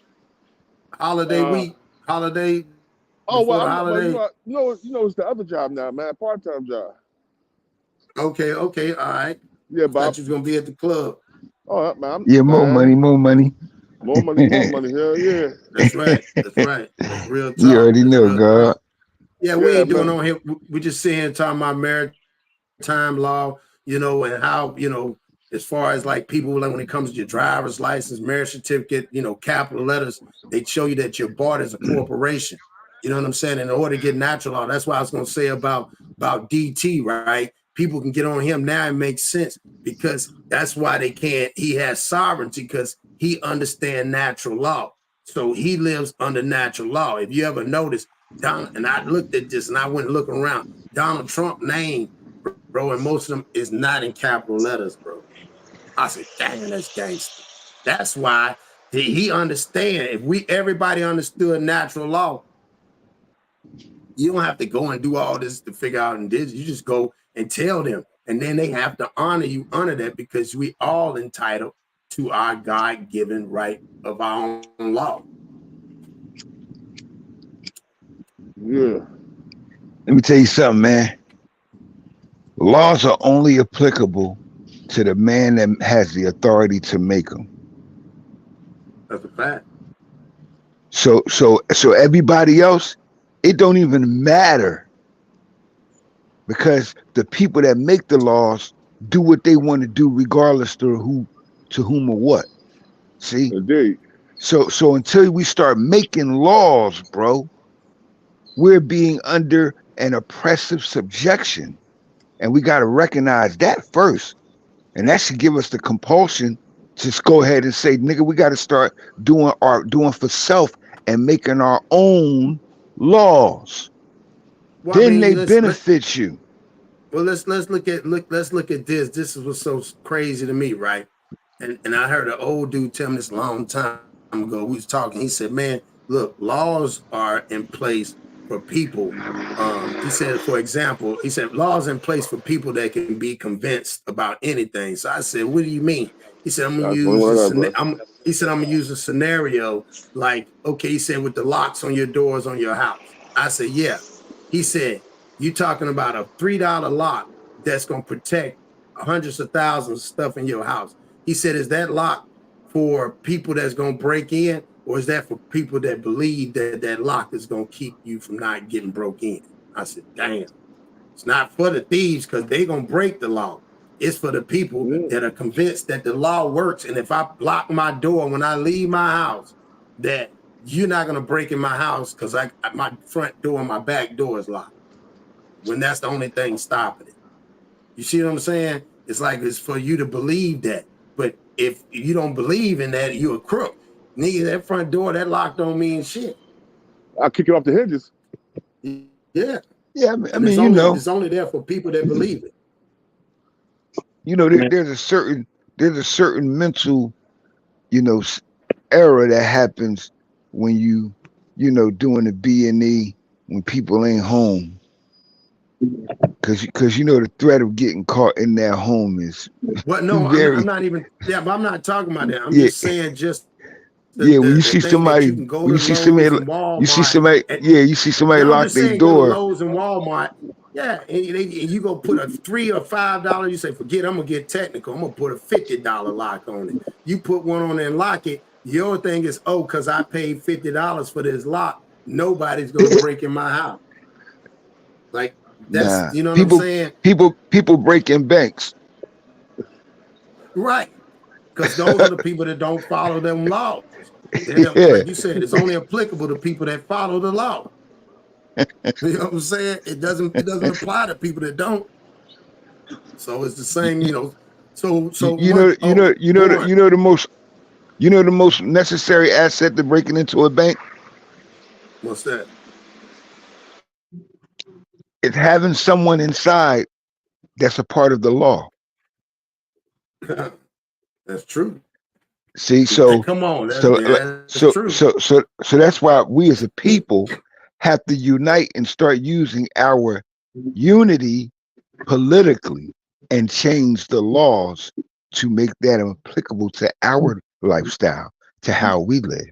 Holiday week, holiday. Oh well, holiday. You know, it's the other job now, man. Part-time job. Okay, all right. Yeah, Bob. I thought you was gonna be at the club. Oh man. More money. More money. Hell yeah. That's right. That's real talk. You already know, God. Yeah, we ain't doing on here. We just sitting here talking about maritime law, you know, and how, you know, as far as like people, like when it comes to your driver's license, marriage certificate, you know, capital letters, they show you that you're bought as a corporation. You know what I'm saying? In order to get natural law, that's why I was going to say about DT, right? People can get on him now and make sense because that's why they can't. He has sovereignty because he understands natural law. So he lives under natural law. If you ever notice, and I looked at this and I went looking around, Donald Trump name, bro, and most of them is not in capital letters, bro. I said, dang, that's gangster. That's why he understands. If everybody understood natural law, you don't have to go and do all this to figure out and this. You just go and tell them. And then they have to honor you under that because we all entitled to our God-given right of our own law. Yeah. Let me tell you something, man. Laws are only applicable to the man that has the authority to make them. That's a fact. So everybody else, it don't even matter because the people that make the laws do what they want to do regardless to whom or what. See? Indeed. So until we start making laws, bro, we're being under an oppressive subjection. And we got to recognize that first. And that should give us the compulsion to just go ahead and say, nigga, we got to start doing for self and making our own laws. Well, then they benefit you. Well, let's look at this. This is what's so crazy to me, right? And I heard an old dude tell me this a long time ago. We was talking. He said, man, look, laws are in place for people. He said, for example, he said laws in place for people that can be convinced about anything. So I said, what do you mean? He said, I'm gonna use a scenario like, okay, he said, with the locks on your doors on your house. I said, yeah. He said, you talking about a $3 lock that's gonna protect hundreds of thousands of stuff in your house. He said, is that lock for people that's gonna break in, or is that for people that believe that that lock is gonna keep you from not getting broke in? I said, damn, it's not for the thieves because they're gonna break the law. It's for the people that are convinced that the law works. And if I block my door when I leave my house, that you're not gonna break in my house because my front door and my back door is locked. When that's the only thing stopping it. You see what I'm saying? It's like it's for you to believe that. But if you don't believe in that, you're a crook. Nigga, that front door, that lock don't mean shit. I'll kick it off the hinges. Yeah. Yeah, I mean, you know. It's only there for people that believe it. You know, there's a certain mental, you know, error that happens when you know, doing the B&E when people ain't home. Because you know the threat of getting caught in their home is no, very, I'm not even, yeah, but I'm not talking about that. I'm just saying just when you see somebody lock their door. Lowe's and Walmart, yeah, and you go put a $3 or $5, you say, forget, I'm gonna get technical, I'm gonna put a $50 lock on it. You put one on there and lock it, your thing is, oh, because I paid $50 for this lock, nobody's gonna break in my house. Like, that's, you know what I'm saying? People break in banks. Right. Because those are the people that don't follow them laws. Like you said, it's only applicable to people that follow the law. You know what I'm saying? It doesn't apply to people that don't. So it's the same, you know. So the most necessary asset to breaking into a bank? What's that? It's having someone inside that's a part of the law. That's true. See, so come on, so that's why we as a people have to unite and start using our unity politically and change the laws to make that applicable to our lifestyle, to how we live.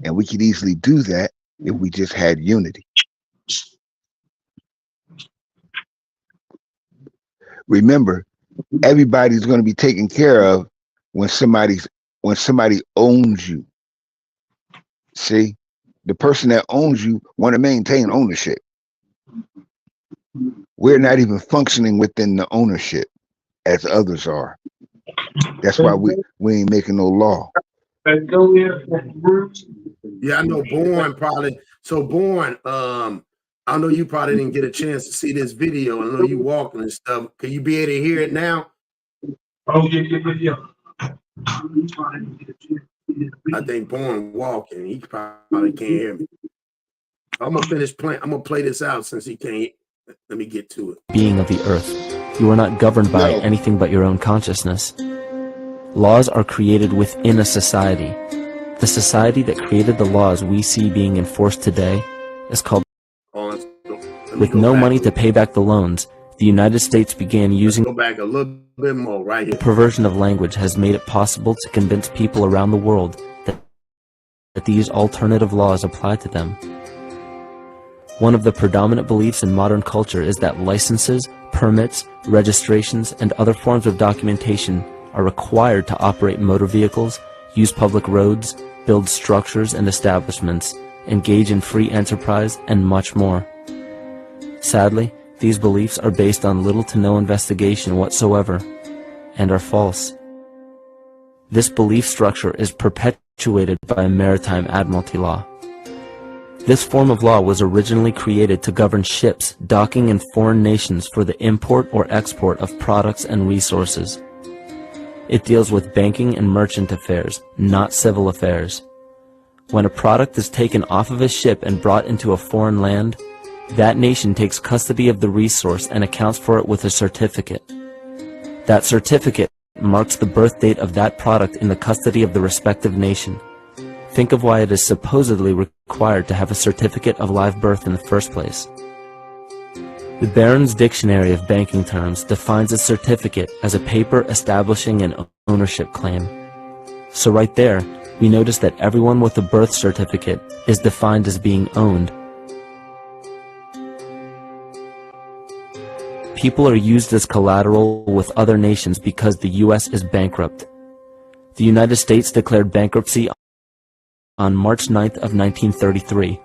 And we could easily do that if we just had unity. Remember, everybody's going to be taken care of when somebody owns you. See, the person that owns you want to maintain ownership. We're not even functioning within the ownership as others are. That's why we ain't making no law. Yeah, I know Born probably. So Born, I know you probably didn't get a chance to see this video. I know you walking and stuff. Can you be able to hear it now? Oh, yeah. I think Born walking. He probably can't hear me. I'm gonna finish playing. I'm gonna play this out since he can't. Let me get to it. Being of the earth, you are not governed by anything but your own consciousness. Laws are created within a society. The society that created the laws we see being enforced today is called. With no money to pay back the loans, the United States began using. Go back a little bit more right here. The perversion of language has made it possible to convince people around the world that these alternative laws apply to them. One of the predominant beliefs in modern culture is that licenses, permits, registrations, and other forms of documentation are required to operate motor vehicles, use public roads, build structures and establishments, engage in free enterprise, and much more. Sadly, these beliefs are based on little to no investigation whatsoever, and are false. This belief structure is perpetuated by maritime admiralty law. This form of law was originally created to govern ships docking in foreign nations for the import or export of products and resources. It deals with banking and merchant affairs, not civil affairs. When a product is taken off of a ship and brought into a foreign land, that nation takes custody of the resource and accounts for it with a certificate. That certificate marks the birth date of that product in the custody of the respective nation. Think of why it is supposedly required to have a certificate of live birth in the first place. The Barron's Dictionary of Banking Terms defines a certificate as a paper establishing an ownership claim. So right there, we notice that everyone with a birth certificate is defined as being owned. People are used as collateral with other nations because the U.S. is bankrupt. The United States declared bankruptcy on March 9th of 1933.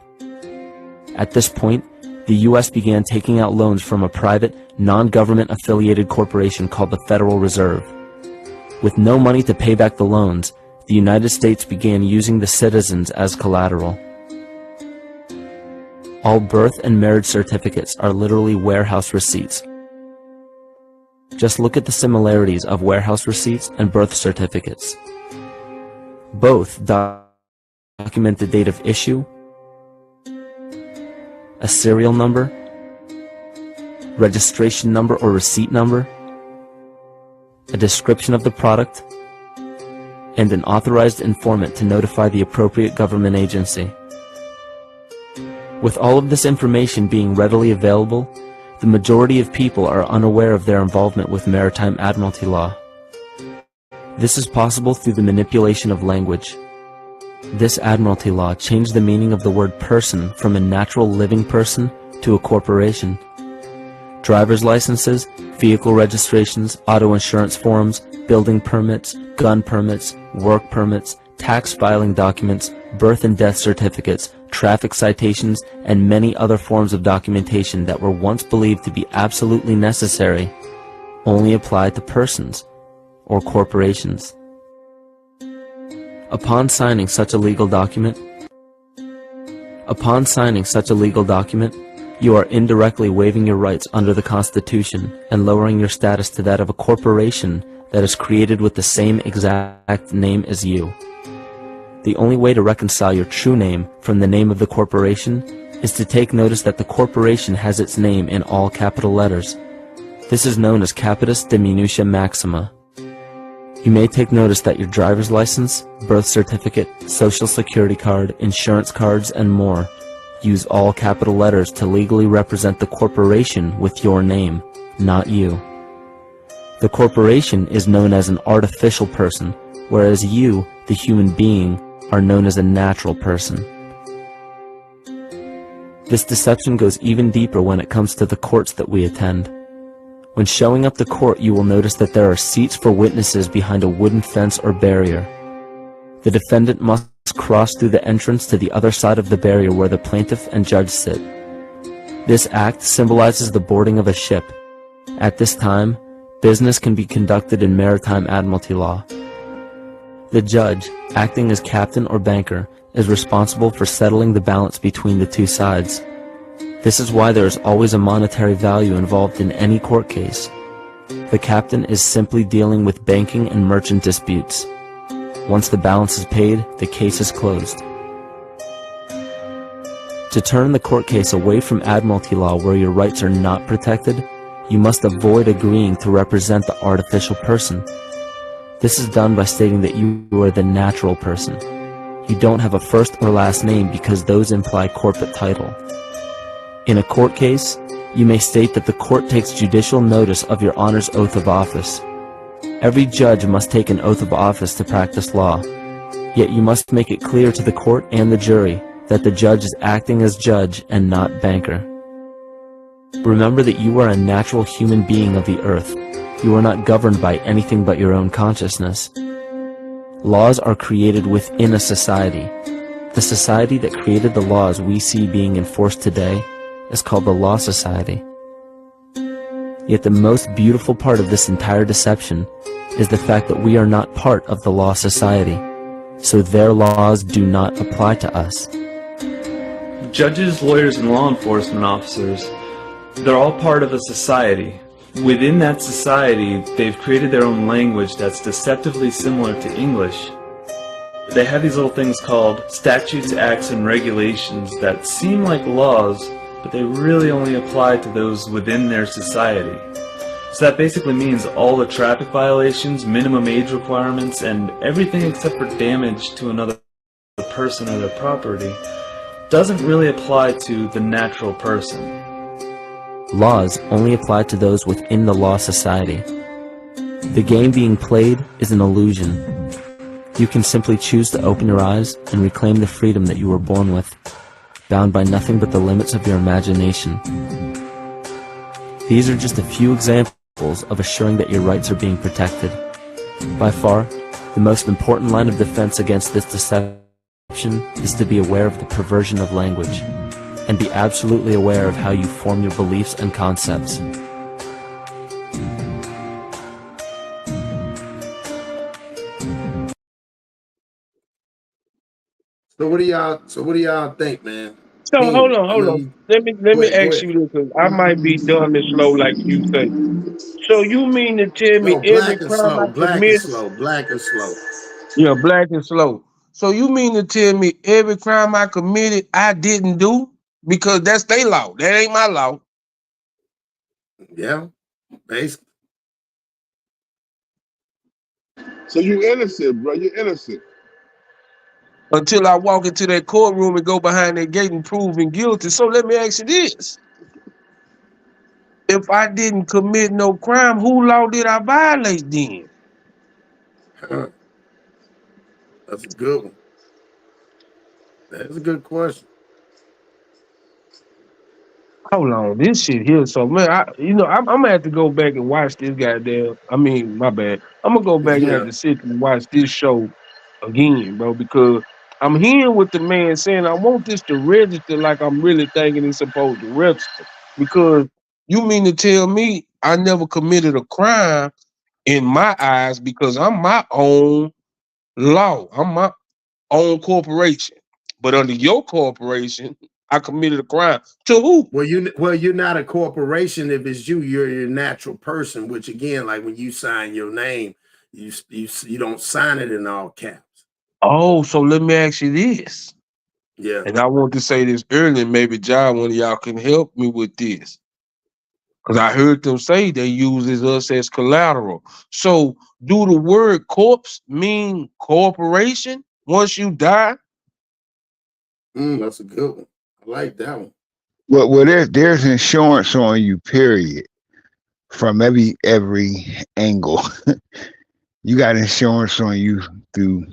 At this point, the U.S. began taking out loans from a private, non-government affiliated corporation called the Federal Reserve. With no money to pay back the loans, the United States began using the citizens as collateral. All birth and marriage certificates are literally warehouse receipts. Just look at the similarities of warehouse receipts and birth certificates. Both document the date of issue, a serial number, registration number or receipt number, a description of the product, and an authorized informant to notify the appropriate government agency. With all of this information being readily available, the majority of people are unaware of their involvement with maritime admiralty law. This is possible through the manipulation of language. This admiralty law changed the meaning of the word person from a natural living person to a corporation. Driver's licenses, vehicle registrations, auto insurance forms, building permits, gun permits, work permits, tax filing documents, birth and death certificates, traffic citations, and many other forms of documentation that were once believed to be absolutely necessary only apply to persons or corporations. Upon signing such a legal document, you are indirectly waiving your rights under the Constitution and lowering your status to that of a corporation that is created with the same exact name as you. The only way to reconcile your true name from the name of the corporation is to take notice that the corporation has its name in all capital letters. This is known as capitis diminutia maxima. You may take notice that your driver's license, birth certificate, social security card, insurance cards, and more use all capital letters to legally represent the corporation with your name, not you. The corporation is known as an artificial person, whereas you, the human being, are known as a natural person. This deception goes even deeper when it comes to the courts that we attend. When showing up to court, you will notice that there are seats for witnesses behind a wooden fence or barrier. The defendant must cross through the entrance to the other side of the barrier where the plaintiff and judge sit. This act symbolizes the boarding of a ship. At this time, business can be conducted in maritime admiralty law. The judge, acting as captain or banker, is responsible for settling the balance between the two sides. This is why there is always a monetary value involved in any court case. The captain is simply dealing with banking and merchant disputes. Once the balance is paid, the case is closed. To turn the court case away from admiralty law where your rights are not protected, you must avoid agreeing to represent the artificial person. This is done by stating that you are the natural person. You don't have a first or last name because those imply corporate title. In a court case, you may state that the court takes judicial notice of your honor's oath of office. Every judge must take an oath of office to practice law, yet you must make it clear to the court and the jury that the judge is acting as judge and not banker. Remember that you are a natural human being of the earth. You are not governed by anything but your own consciousness. Laws are created within a society. The society that created the laws we see being enforced today is called the Law Society. Yet the most beautiful part of this entire deception is the fact that we are not part of the Law Society, so their laws do not apply to us. Judges, lawyers, and law enforcement officers, they're all part of a society. Within that society, they've created their own language that's deceptively similar to English. They have these little things called statutes, acts, and regulations that seem like laws, but they really only apply to those within their society. So that basically means all the traffic violations, minimum age requirements, and everything except for damage to another person or their property doesn't really apply to the natural person. Laws only apply to those within the law society. The game being played is an illusion. You can simply choose to open your eyes and reclaim the freedom that you were born with, bound by nothing but the limits of your imagination. These are just a few examples of assuring that your rights are being protected. By far, the most important line of defense against this deception is to be aware of the perversion of language, and be absolutely aware of how you form your beliefs and concepts. So what do y'all think, man? So hold on. Let me ask you this, because I might be dumb and slow like you say. So you mean to tell me every crime I commit? Black and slow. Yeah, black and slow. So you mean to tell me every crime I committed I didn't do? Because that's their law. That ain't my law. Yeah, basically. So you innocent, bro. You're innocent. Until I walk into that courtroom and go behind that gate and prove me guilty. So let me ask you this. If I didn't commit no crime, who law did I violate then? That's a good one. That's a good question. Hold on, this shit here. So man, I'm gonna have to go back and watch this goddamn. I mean, my bad. I'm gonna go back and have to sit and watch this show again, bro, because I'm hearing what the man saying. I want this to register like I'm really thinking it's supposed to register. Because you mean to tell me I never committed a crime in my eyes because I'm my own law. I'm my own corporation. But under your corporation, I committed a crime. To who? Well, you're not a corporation if it's you. You're a natural person, which again, like when you sign your name, you don't sign it in all caps. Oh, so let me ask you this. Yeah. And I want to say this earlier, maybe John, one of y'all can help me with this. Because I heard them say they uses us as collateral. So do the word corpse mean corporation once you die? That's a good one. I like that one. Well, there's insurance on you, period. From every angle. You got insurance on you through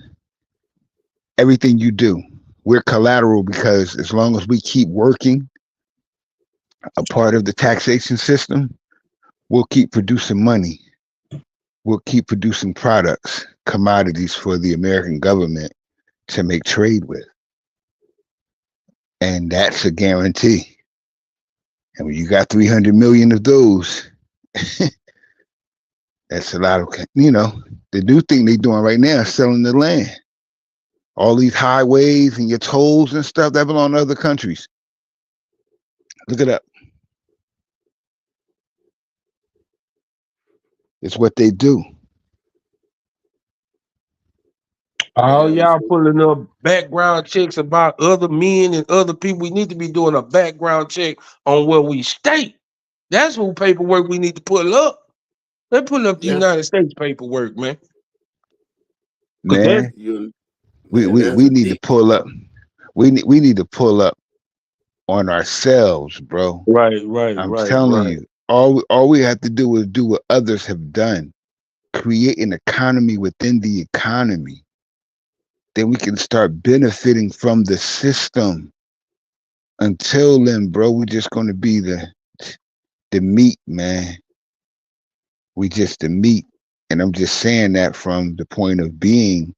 everything you do. We're collateral because as long as we keep working, a part of the taxation system, we'll keep producing money. We'll keep producing products, commodities for the American government to make trade with. And that's a guarantee. And when you got 300 million of those, that's a lot of, the new thing they're doing right now is selling the land. All these highways and your tolls and stuff that belong to other countries. Look it up. It's what they do. All y'all pulling up background checks about other men and other people. We need to be doing a background check on where we stay. That's who paperwork we need to pull up. Let's pull up the United States paperwork, man. Man, we need to pull up. We need to pull up on ourselves, bro. Right. I'm telling you, all we have to do is do what others have done. Create an economy within the economy. Then we can start benefiting from the system. Until then, bro, we're just going to be the meat, man. We just the meat. And I'm just saying that from the point of being,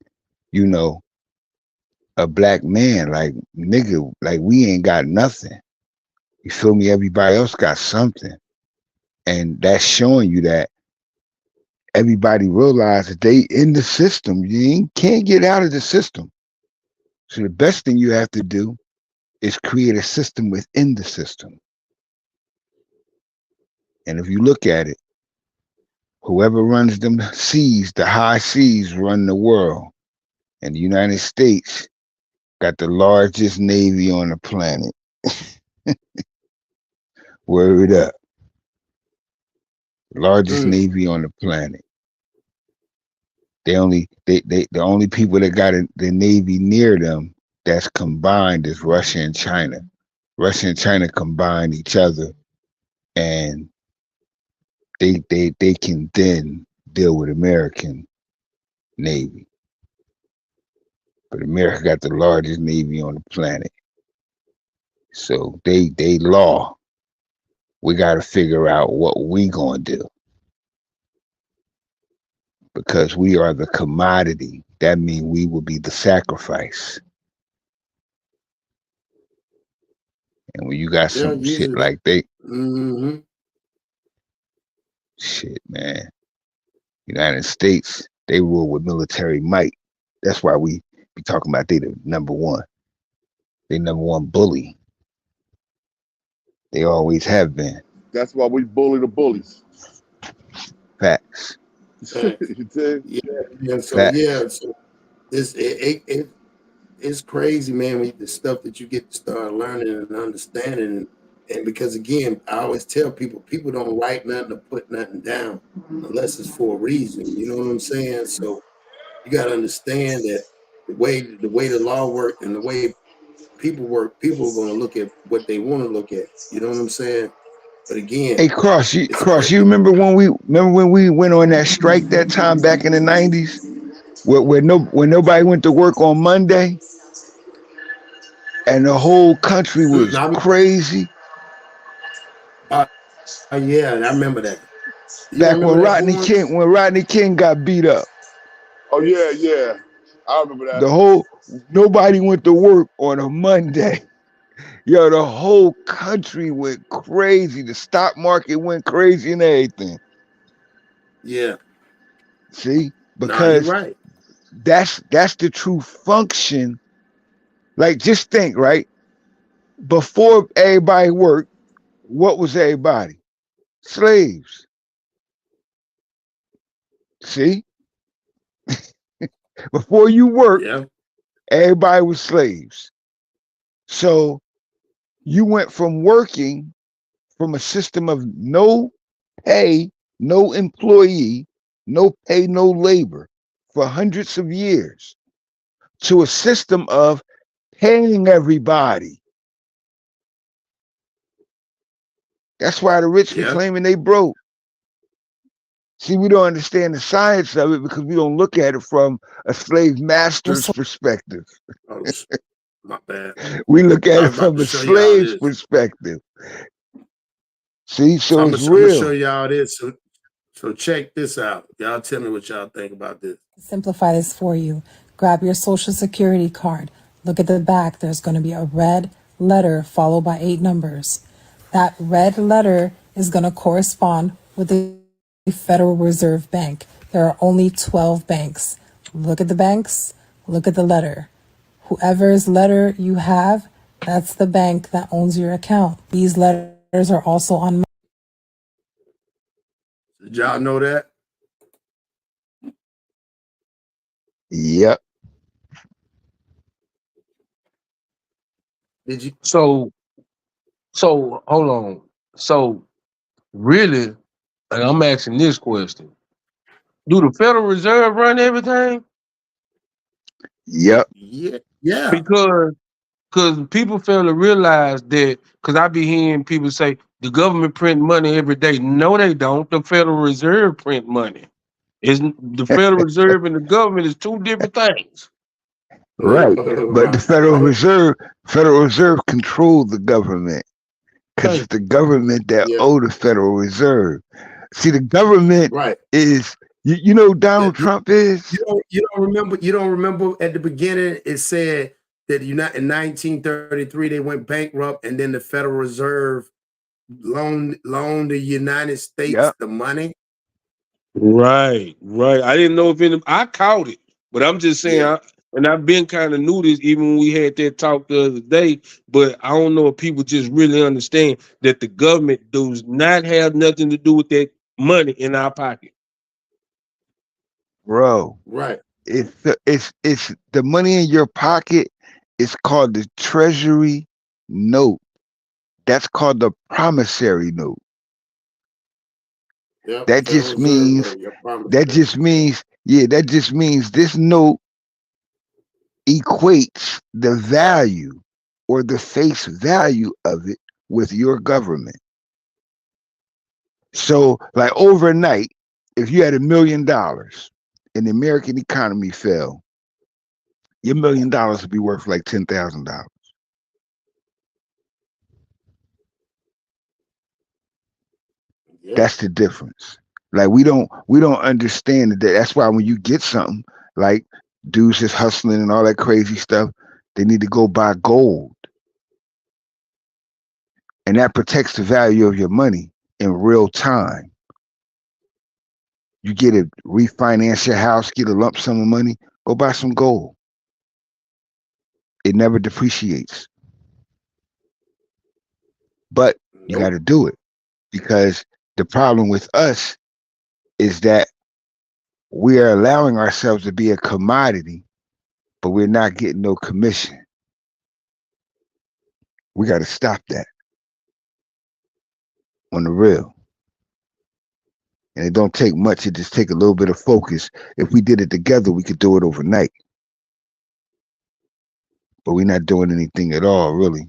a black man. Like, nigga, like we ain't got nothing. You feel me? Everybody else got something. And that's showing you that everybody realized that they in the system. You can't get out of the system. So the best thing you have to do is create a system within the system. And if you look at it, whoever runs them seas, the high seas run the world. And the United States got the largest navy on the planet. Word up. Largest navy on the planet. The only people that got the navy near them that's combined is Russia and China. Russia and China combine each other, and they can then deal with American Navy. But America got the largest Navy on the planet. So they law. We got to figure out what we gonna do. Because we are the commodity. That means we will be the sacrifice. And when you got some shit like shit, man. United States, they rule with military might. That's why we be talking about they the number one. They number one bully. They always have been. That's why we bully the bullies. Facts. So it's crazy, man. The stuff that you get to start learning and understanding, and because again, I always tell people don't write nothing or put nothing down unless it's for a reason. You know what I'm saying? So you got to understand that the way the law works and the way people work, people are going to look at what they want to look at. You know what I'm saying? But again, hey, Cross, you remember when we went on that strike that time back in the 90s, where nobody went to work on Monday, and the whole country was crazy. Yeah, I remember that. Back when Rodney King got beat up. Oh yeah, I remember that. Nobody went to work on a Monday. Yo, the whole country went crazy. The stock market went crazy and everything. Yeah. See? Because you're right. That's the true function. Like, just think, right? Before everybody worked, what was everybody? Slaves. See? Before you worked, everybody was slaves. So you went from working from a system of no pay, no employee, no pay, no labor for hundreds of years to a system of paying everybody. That's why the rich be claiming they broke. See, we don't understand the science of it because we don't look at it from a slave master's perspective. Oh, my bad. We look at it from a slave's perspective. See, so it's real. I'm gonna show y'all this. So check this out. Y'all tell me what y'all think about this. Simplify this for you. Grab your social security card. Look at the back. There's going to be a red letter followed by 8 numbers. That red letter is going to correspond with the Federal Reserve Bank. There are only 12 banks. Look at the banks. Look at the letter. Whoever's letter you have, that's the bank that owns your account. These letters are also on. Did y'all know that? Yep. Did you? So hold on. So really, and I'm asking this question: do the Federal Reserve run everything? Yep. Yeah. Because people fail to realize that. Because I be hearing people say the government print money every day. No, they don't. The Federal Reserve print money. The Federal Reserve and the government is two different things. Right. But the Federal Reserve controls the government. Because it's the government that owe the Federal Reserve. See, the government is, you know who Donald Trump is? You don't remember at the beginning it said that in 1933 they went bankrupt and then the Federal Reserve loaned the United States the money. Right. I didn't know if I caught it, but I'm just saying, and I've been kind of new this even when we had that talk the other day, but I don't know if people just really understand that the government does not have nothing to do with that money in our pocket. Bro. Right. It's the money in your pocket is called the Treasury note. That's called the promissory note. Yep, that just means this note equates the value or the face value of it with your government. So, like overnight, if you had $1 million and the American economy fell, your $1 million would be worth like $10,000. Yeah. That's the difference. Like we don't understand that. That's why when you get something like dudes just hustling and all that crazy stuff, they need to go buy gold, and that protects the value of your money in real time. You get to refinance your house, get a lump sum of money, go buy some gold. It never depreciates. But you got to do it, because the problem with us is that we are allowing ourselves to be a commodity, but we're not getting no commission. We got to stop that on the real. And it don't take much. It just take a little bit of focus. If we did it together, we could do it overnight. But we're not doing anything at all, really.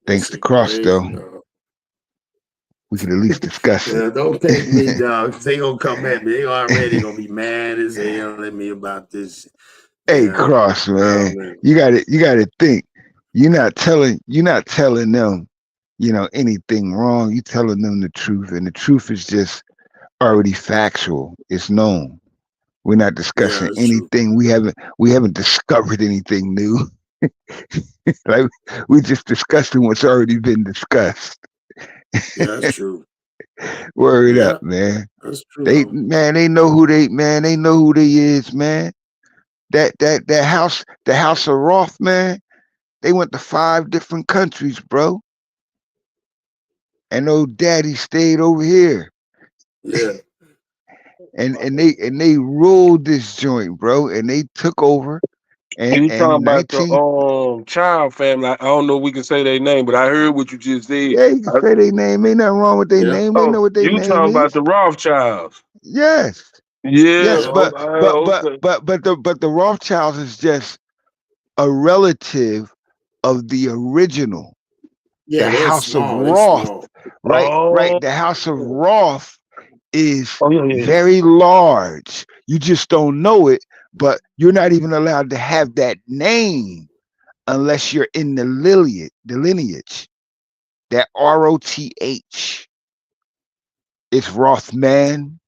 Thanks to Cross, though. We can at least discuss it. Yeah, don't take me, dog. They gonna come at me. They already gonna be mad as hell at me about this. Hey, Cross, man. You gotta think. You're not telling them, anything wrong. You telling them the truth, and the truth is just already factual. It's known. We're not discussing anything. True. We haven't discovered anything new. Like we just discussing what's already been discussed. Yeah, that's true. Word up, man. That's true. They know who they is, man. That house, the House of Roth, man. They went to 5 different countries, bro. And old daddy stayed over here. Yeah. and they ruled this joint, bro. And they took over. And you talking about the Child family. I don't know if we can say their name, but I heard what you just said. Yeah, you can say their name. Ain't nothing wrong with their name. They know what their name is. You talking about the Rothschilds? Yes. Yeah. Yes, but the Rothschilds is just a relative of the original. Yeah, the House of Roth. Right. The House of Roth is very large. You just don't know it. But you're not even allowed to have that name unless you're in the lineage. That ROTH. It's Rothman,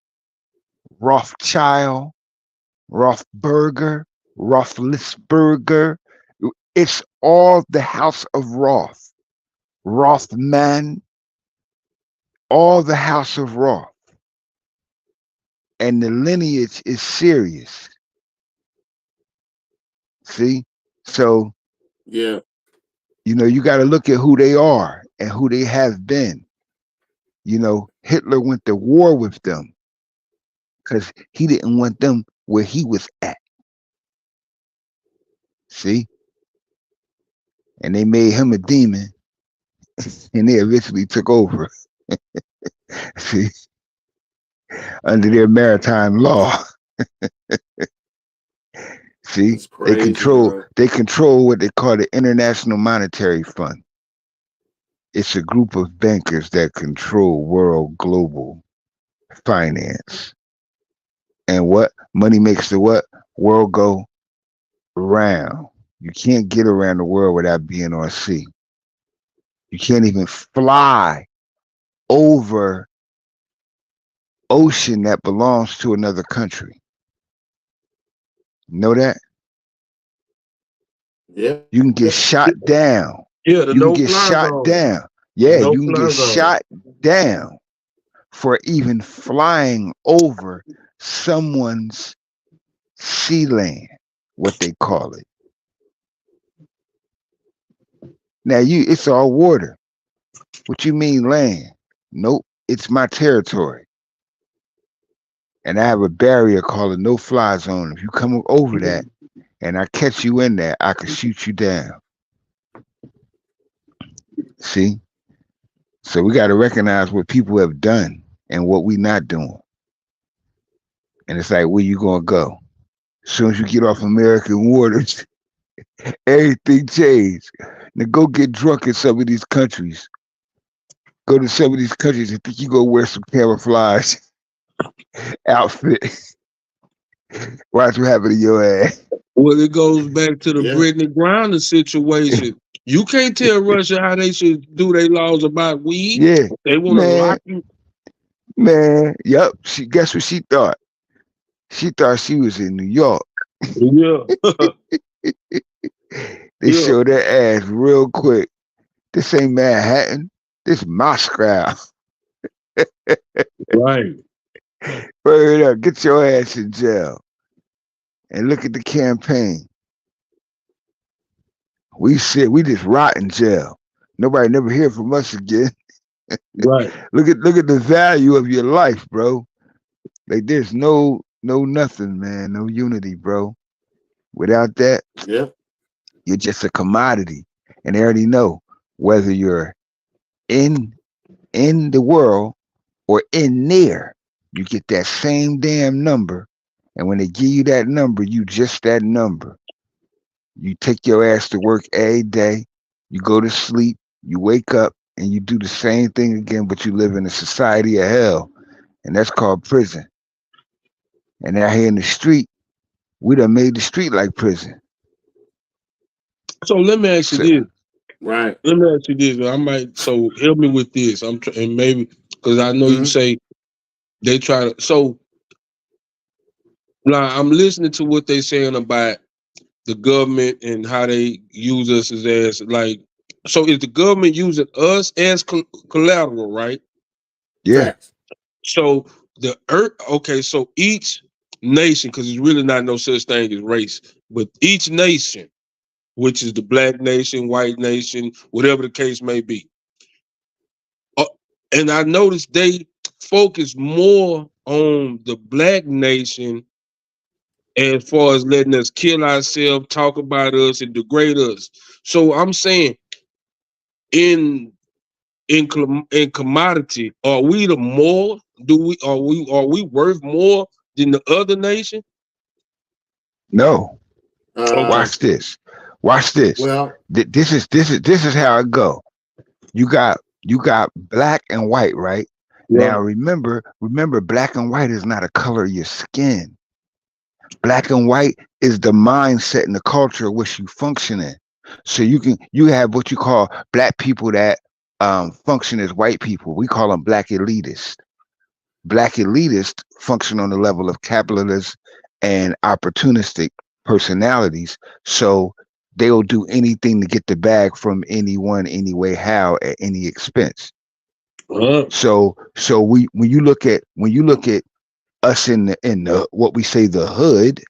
Rothschild, Rothberger, Roethlisberger. It's all the House of Roth. Rothman, all the House of Roth. And the lineage is serious. See? So, yeah, you got to look at who they are and who they have been. Hitler went to war with them because he didn't want them where he was at. See? And they made him a demon, and they eventually took over. See? Under their maritime law. See, crazy, they control what they call the International Monetary Fund. It's a group of bankers that control world global finance. And what money makes the world go round. You can't get around the world without being on sea. You can't even fly over ocean that belongs to another country. Know that? Yeah. You can get shot down. Yeah, you can get shot down. Yeah, you can get shot down for even flying over someone's sea land, what they call it. Now it's all water. What you mean land? Nope, it's my territory. And I have a barrier called a no-fly zone. If you come over that and I catch you in there, I can shoot you down. See? So we got to recognize what people have done and what we're not doing. And it's like, where you gonna go? As soon as you get off American waters, everything changed. Now go get drunk in some of these countries. Go to some of these countries and think you gonna wear some camouflage outfit. Watch what happened to your ass. Well, it goes back to the Brittany Griner situation. You can't tell Russia how they should do their laws about weed. Yeah, they want to lock you. Man, yep. Guess what she thought? She thought she was in New York. Yeah. They showed their ass real quick. This ain't Manhattan. This Moscow. Right. Word up. Get your ass in jail. And look at the campaign. We just rot in jail. Nobody never hear from us again. Right. Look at the value of your life, bro. Like there's no nothing, man. No unity, bro. Without that, you're just a commodity. And they already know whether you're in the world or in there, you get that same damn number. And when they give you that number, you just that number. You take your ass to work every day, you go to sleep, you wake up, and you do the same thing again, but you live in a society of hell. And that's called prison. And out here in the street, we done made the street like prison. So let me ask you this. Right. Let me ask you this. So help me with this. And maybe, because I know you say they try to, so now I'm listening to what they saying about the government and how they use us as like, so is the government using us as collateral, right? Yeah. So the earth, okay, so each nation, because there's really not no such thing as race, but each nation, which is the black nation, white nation, whatever the case may be. And I noticed they focus more on the black nation as far as letting us kill ourselves, talk about us, and degrade us. So I'm saying, in commodity, are we the more? Are we worth more than the other nation? No. Watch this. Well, this is how it go. You got black and white, right? Yeah. Now remember, black and white is not a color of your skin. Black and white is the mindset and the culture in which you function in. So you have what you call black people that function as white people. We call them black elitists. Black elitists function on the level of capitalists and opportunistic personalities. So they'll do anything to get the bag from anyone, anyway, how, at any expense. So when you look at us in the what we say the hood,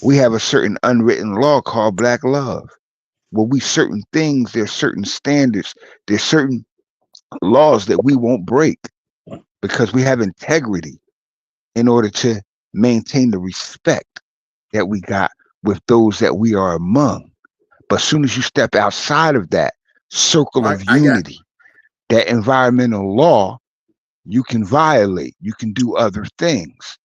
we have a certain unwritten law called black love. Well, certain things, there's certain standards, there's certain laws that we won't break because we have integrity in order to maintain the respect that we got with those that we are among. But as soon as you step outside of that circle of unity, that environmental law, you can violate, you can do other things.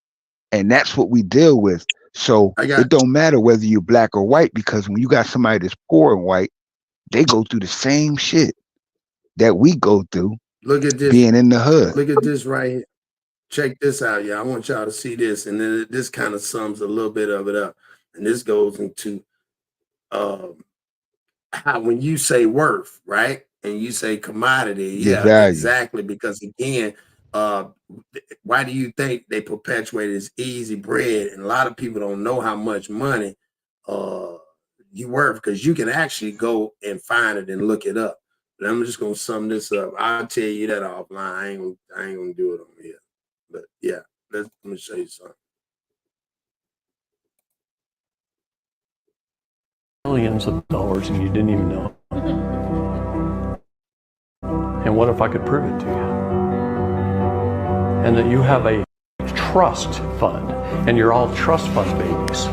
And that's what we deal with. So it don't matter whether you're black or white, because when you got somebody that's poor and white, they go through the same shit that we go through. Look at this, being in the hood. Look at this right here. Check this out, y'all. I want y'all to see this. And then this kind of sums a little bit of it up. And this goes into how when you say worth, right? And you say commodity, yeah, exactly. Because again, why do you think they perpetuate this easy bread? And a lot of people don't know how much money you worth, because you can actually go and find it and look it up. But I'm just gonna sum this up. I'll tell you that offline. I ain't gonna do it on here. But yeah, let me show you something. Millions of dollars and you didn't even know. And what if I could prove it to you? And that you have a trust fund and you're all trust fund babies.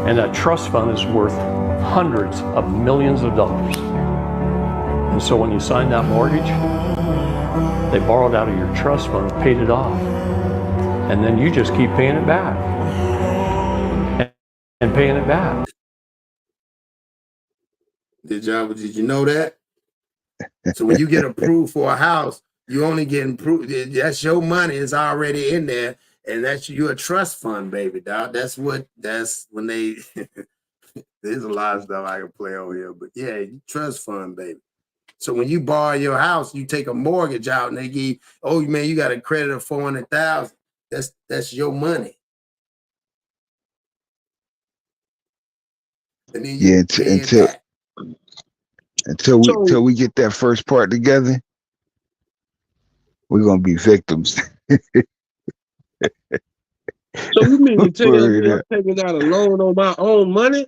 And that trust fund is worth hundreds of millions of dollars. And so when you signed that mortgage, they borrowed out of your trust fund, paid it off. And then you just keep paying it back and paying it back. Did you know that? So when you get approved for a house, you only get approved. That's your money is already in there, and that's your trust fund, baby, dog. That's when they. There's a lot of stuff I can play over here, but yeah, trust fund, baby. So when you borrow your house, you take a mortgage out, and they give, oh man, you got a credit of $400,000. That's your money. And then you until we get that first part together, we're gonna be victims. So you mean to tell me I'm taking out a loan on my own money?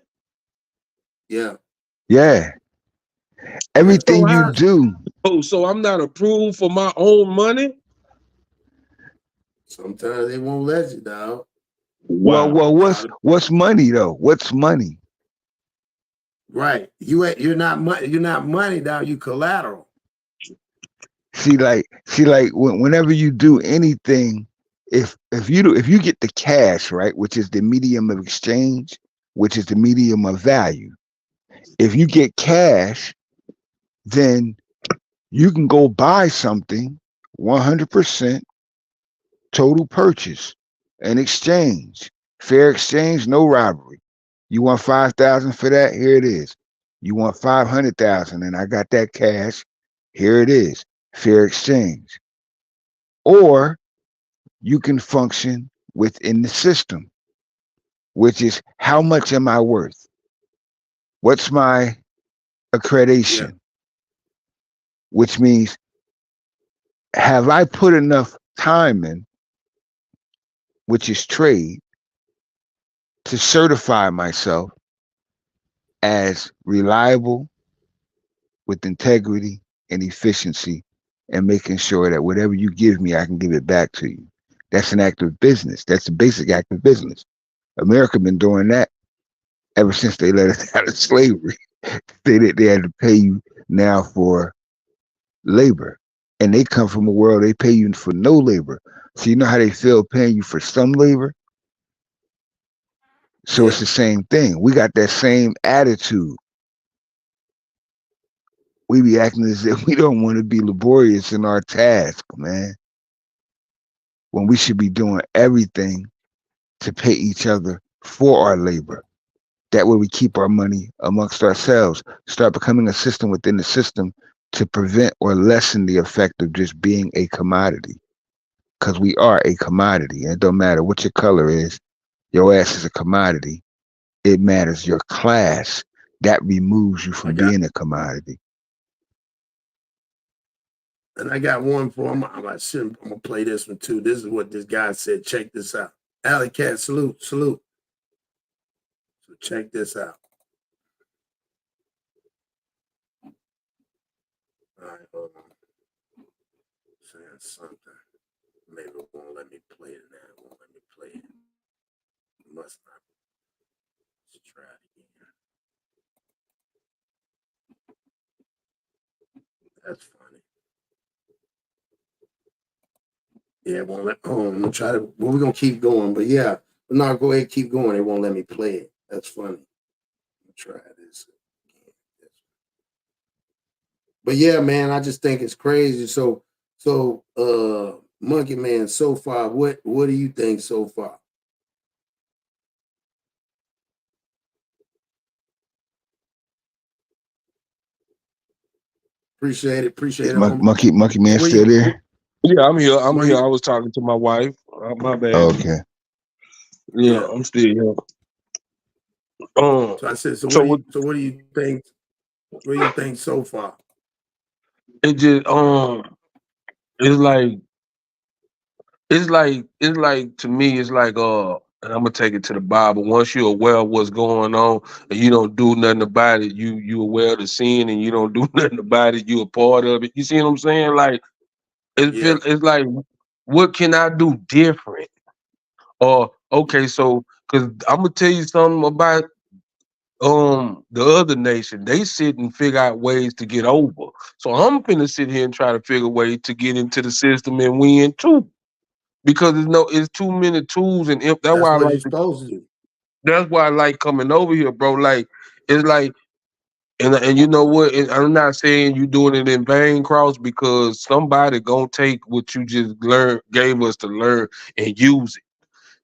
Yeah. Yeah. Everything you do. Oh, so I'm not approved for my own money? Sometimes they won't let you, dog. Wow. Well, what's money though? What's money? Right. You're not money, dog. You collateral. See, whenever you do anything, if you get the cash, right, which is the medium of exchange, which is the medium of value. If you get cash, then you can go buy something 100% total purchase and exchange. Fair exchange, no robbery. You want 5,000 for that? Here it is. You want 500,000 and I got that cash. Here it is. Fair exchange. Or you can function within the system, which is how much am I worth? What's my accreditation? Yeah. Which means, have I put enough time in, which is trade, to certify myself as reliable with integrity and efficiency and making sure that whatever you give me, I can give it back to you. That's an act of business. That's a basic act of business. America been doing that ever since they let us out of slavery. They had to pay you now for labor. And they come from a world they pay you for no labor. So you know how they feel paying you for some labor? So it's the same thing. We got that same attitude. We be acting as if we don't want to be laborious in our task, man. When we should be doing everything to pay each other for our labor. That way we keep our money amongst ourselves. Start becoming a system within the system to prevent or lessen the effect of just being a commodity. Because we are a commodity. And it don't matter what your color is. Your ass is a commodity. It matters your class. That removes you from being a commodity. And I got one for him. I'm gonna play this one too. This is what this guy said. Check this out. Alley Cat, salute. So check this out. All right, hold on. Saying something. Maybe it won't let me play it now. It won't let me play it. Must not. Let's try it again. That's funny. Yeah, it won't let. Oh, I'm gonna try to. Well, we're gonna keep going, but yeah, but no, go ahead, keep going. It won't let me play it. That's funny. I'll try this again. But yeah, man, I just think it's crazy. So, Monkey Man, so far, what do you think so far? Appreciate it. Monkey Man still there? Yeah, I'm here. I was talking to my wife. My bad. Okay. Yeah, I'm still here. So I said, what do you think? What do you think so far? It just it's like to me, it's like and I'm gonna take it to the Bible. Once you're aware of what's going on and you don't do nothing about it, you aware of the sin and you don't do nothing about it, you're a part of it. You see what I'm saying? Like it's like, what can I do different? Or okay, so because I'm gonna tell you something about the other nation. They sit and figure out ways to get over. So I'm finna sit here and try to figure ways to get into the system and win too. because it's too many tools, and that's That's why I what like you're supposed to do. that's why I like coming over here, bro. Like it's like, and you know what? I'm not saying you doing it in vain, Cross, because somebody gonna take what you just gave us to learn, and use it.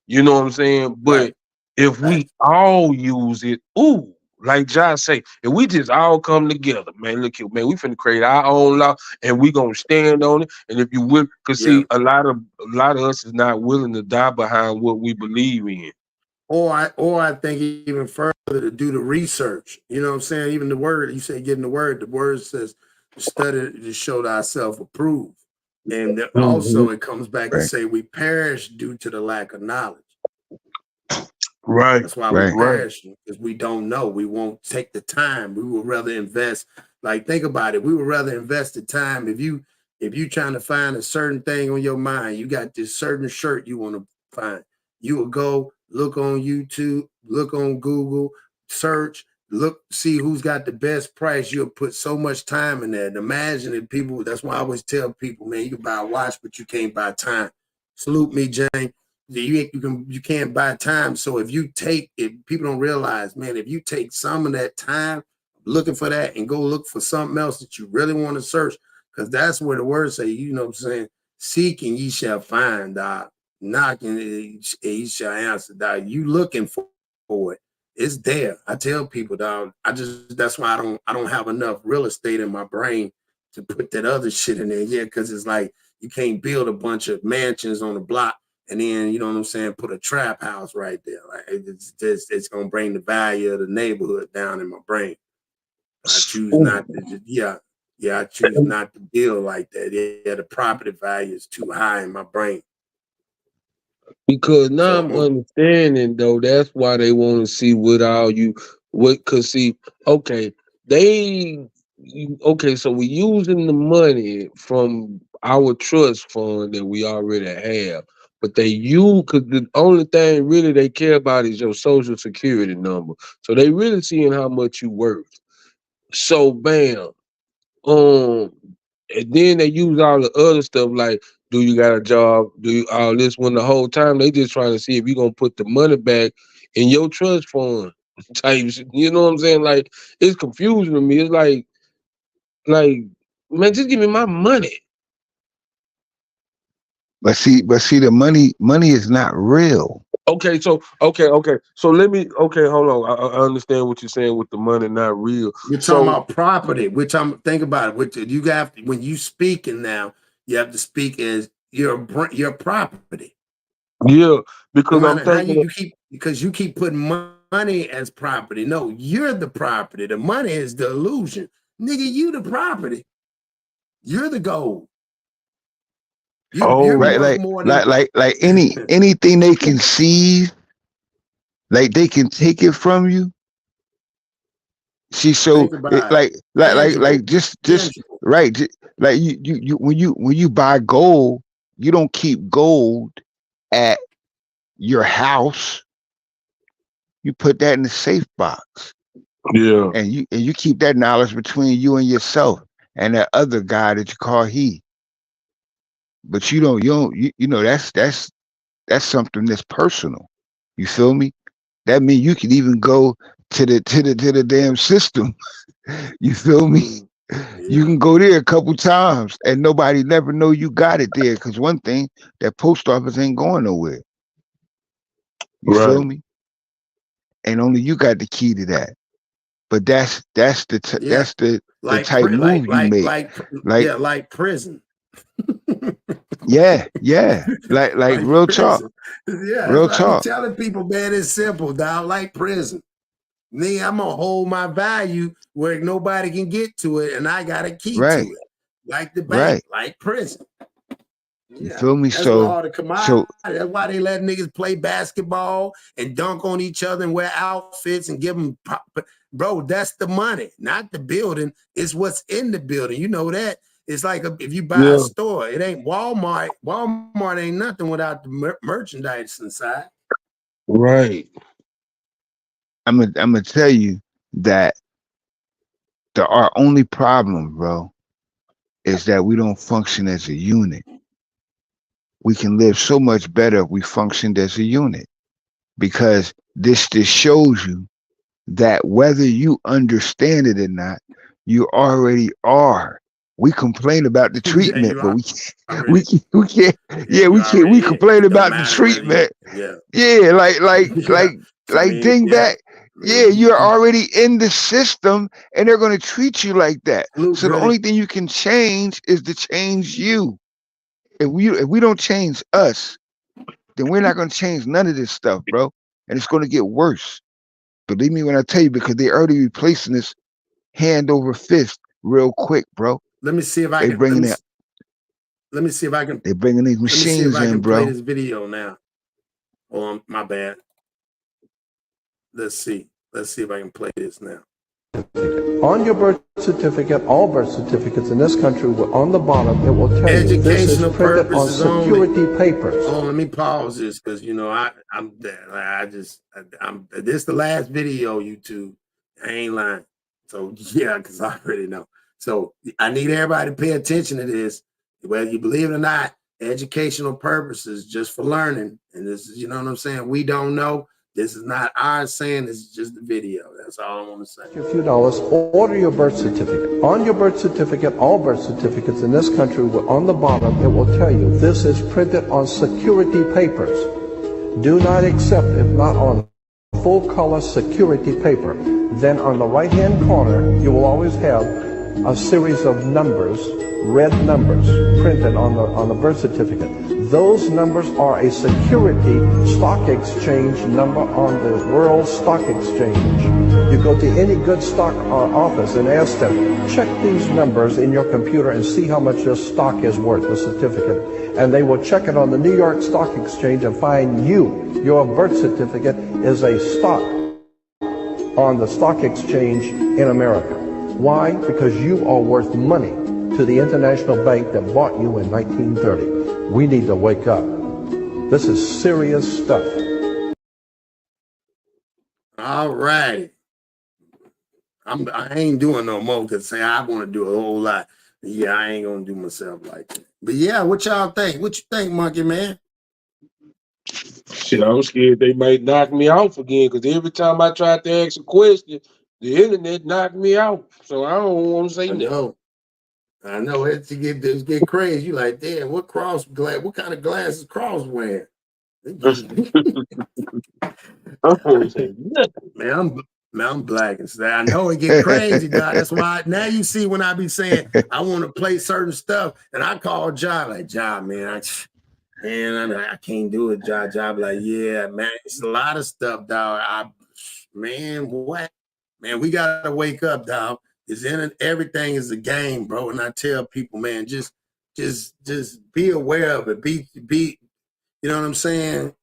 You know what I'm saying? But Right. if we all use it, ooh, like Josh say, if we just all come together, man, look here, man, we finna create our own law, and we gonna stand on it. And if you will, cause see, a lot of us is not willing to die behind what we believe in. Or I think even further to do the research. You know what I'm saying? Even the word, you say getting the word says study to show thyself approved. And also it comes back to say we perish due to the lack of knowledge. Right. That's why we perish, because we don't know. We won't take the time. We would rather invest. Like, think about it. We would rather invest the time. If you trying to find a certain thing on your mind, you got this certain shirt you want to find. You will go look on YouTube, look on Google, search, look, see who's got the best price. You'll put so much time in that. And imagine if people, that's why I always tell people, man, you can buy a watch, but you can't buy time. Salute me, Jane. You can't buy time. So if people don't realize, man, if you take some of that time looking for that and go look for something else that you really want to search, because that's where the word say, you know what I'm saying, seeking ye shall find, dog. Knocking ye shall answer, dog. You looking for it, it's there. I tell people, dog, that's why I don't have enough real estate in my brain to put that other shit in there. Yeah, because it's like you can't build a bunch of mansions on the block and then, you know what I'm saying, put a trap house right there. Like it's gonna bring the value of the neighborhood down in my brain. I choose not to I choose not to build like that. Yeah, the property value is too high in my brain. Because now I'm understanding though, that's why they want to see cause see, okay, so we're using the money from our trust fund that we already have, but because the only thing really they care about is your social security number. So they really seeing how much you worth. So bam, and then they use all the other stuff like, do you got a job? Do you all this, when the whole time they just trying to see if you're gonna put the money back in your trust fund type shit. You know what I'm saying? Like, it's confusing to me. It's like, man, just give me my money. But see, the money is not real. Okay. So let me. Okay, hold on. I understand what you're saying with the money not real. You're talking about property, which I'm think about it. Which you have when you speaking now, you have to speak as your property. Yeah, because no I'm thinking you keep putting money as property. No, you're the property. The money is the illusion, nigga. You the property. You're the gold. You're right, like anything they can see, like they can take it from you. See, so just right, like you when you buy gold, you don't keep gold at your house. You put that in the safe box. Yeah, and you keep that knowledge between you and yourself and that other guy that you call he. But you know that's something that's personal. You feel me? That means you can even go to the damn system. You feel me? You can go there a couple times and nobody never know you got it there. Because one thing, that post office ain't going nowhere. You feel me? And only you got the key to that. But that's the type move you make. Like prison. Yeah. Like real talk. Yeah, real talk. I'm telling people, man, it's simple, dog. Like prison. Me, I'm gonna hold my value where nobody can get to it, and I got a key to it. Like the bank, like prison. You feel me? That's that's why they let niggas play basketball and dunk on each other and wear outfits and give them. Bro, that's the money, not the building. It's what's in the building. You know that. It's like if you buy a store, it ain't Walmart. Walmart ain't nothing without the merchandise inside. Right. I'm gonna tell you that our only problem, bro, is that we don't function as a unit. we can live so much better if we functioned as a unit. Because this shows you that whether you understand it or not, you already are. We complain about the treatment, but we can't. Yeah, we can't. We complain about the treatment. Yeah, like dingbat. Yeah, you're already in the system, and they're going to treat you like that. So the only thing you can change is to change you. If we don't change us, then we're not going to change none of this stuff, bro. And it's going to get worse. Believe me when I tell you, because they're already replacing this hand over fist real quick, bro. Let me see if I can. Let me see if I can. They're bringing these machines in, bro. Play this video now. Oh, my bad. Let's see if I can play this now. On your birth certificate, all birth certificates in this country, on the bottom, it will tell you this is printed on security papers. Oh, let me pause this because I'm this is the last video, YouTube. I ain't lying. So yeah, because I already know. So I need everybody to pay attention to this, whether you believe it or not. Educational purposes, just for learning, and this is, you know what I'm saying. We don't know. This is not our saying. This is just the video. That's all I want to say. A few dollars. Order your birth certificate. On your birth certificate, all birth certificates in this country, on the bottom, it will tell you this is printed on security papers. Do not accept if not on full color security paper. Then on the right-hand corner, you will always have a series of numbers, red numbers, printed on the birth certificate. Those numbers are a security stock exchange number on the World Stock Exchange. You go to any good stock office and ask them, check these numbers in your computer and see how much your stock is worth, the certificate. And they will check it on the New York Stock Exchange and find your birth certificate is a stock on the stock exchange in America. Why? Because you are worth money to the international bank that bought you in 1930. We need to wake up. This is serious stuff. All right. I ain't doing no more because I want to do a whole lot. Yeah, I ain't gonna do myself like that. But yeah, what y'all think? What you think, Monkey Man? Shit, I'm scared they might knock me off again because every time I try to ask a question, the internet knocked me out. So I don't want to say no. I know it's get crazy. You like, damn, what kind of glasses Cross wearing? Man, I'm black and stuff. I know it get crazy, dog. That's why now you see when I be saying I want to play certain stuff, and I call Job like, Job, man, I can't do it, Job like, yeah, man, it's a lot of stuff, dog. What? Man, we gotta wake up, dog. Everything is a game, bro. And I tell people, man, just be aware of it. Be, you know what I'm saying?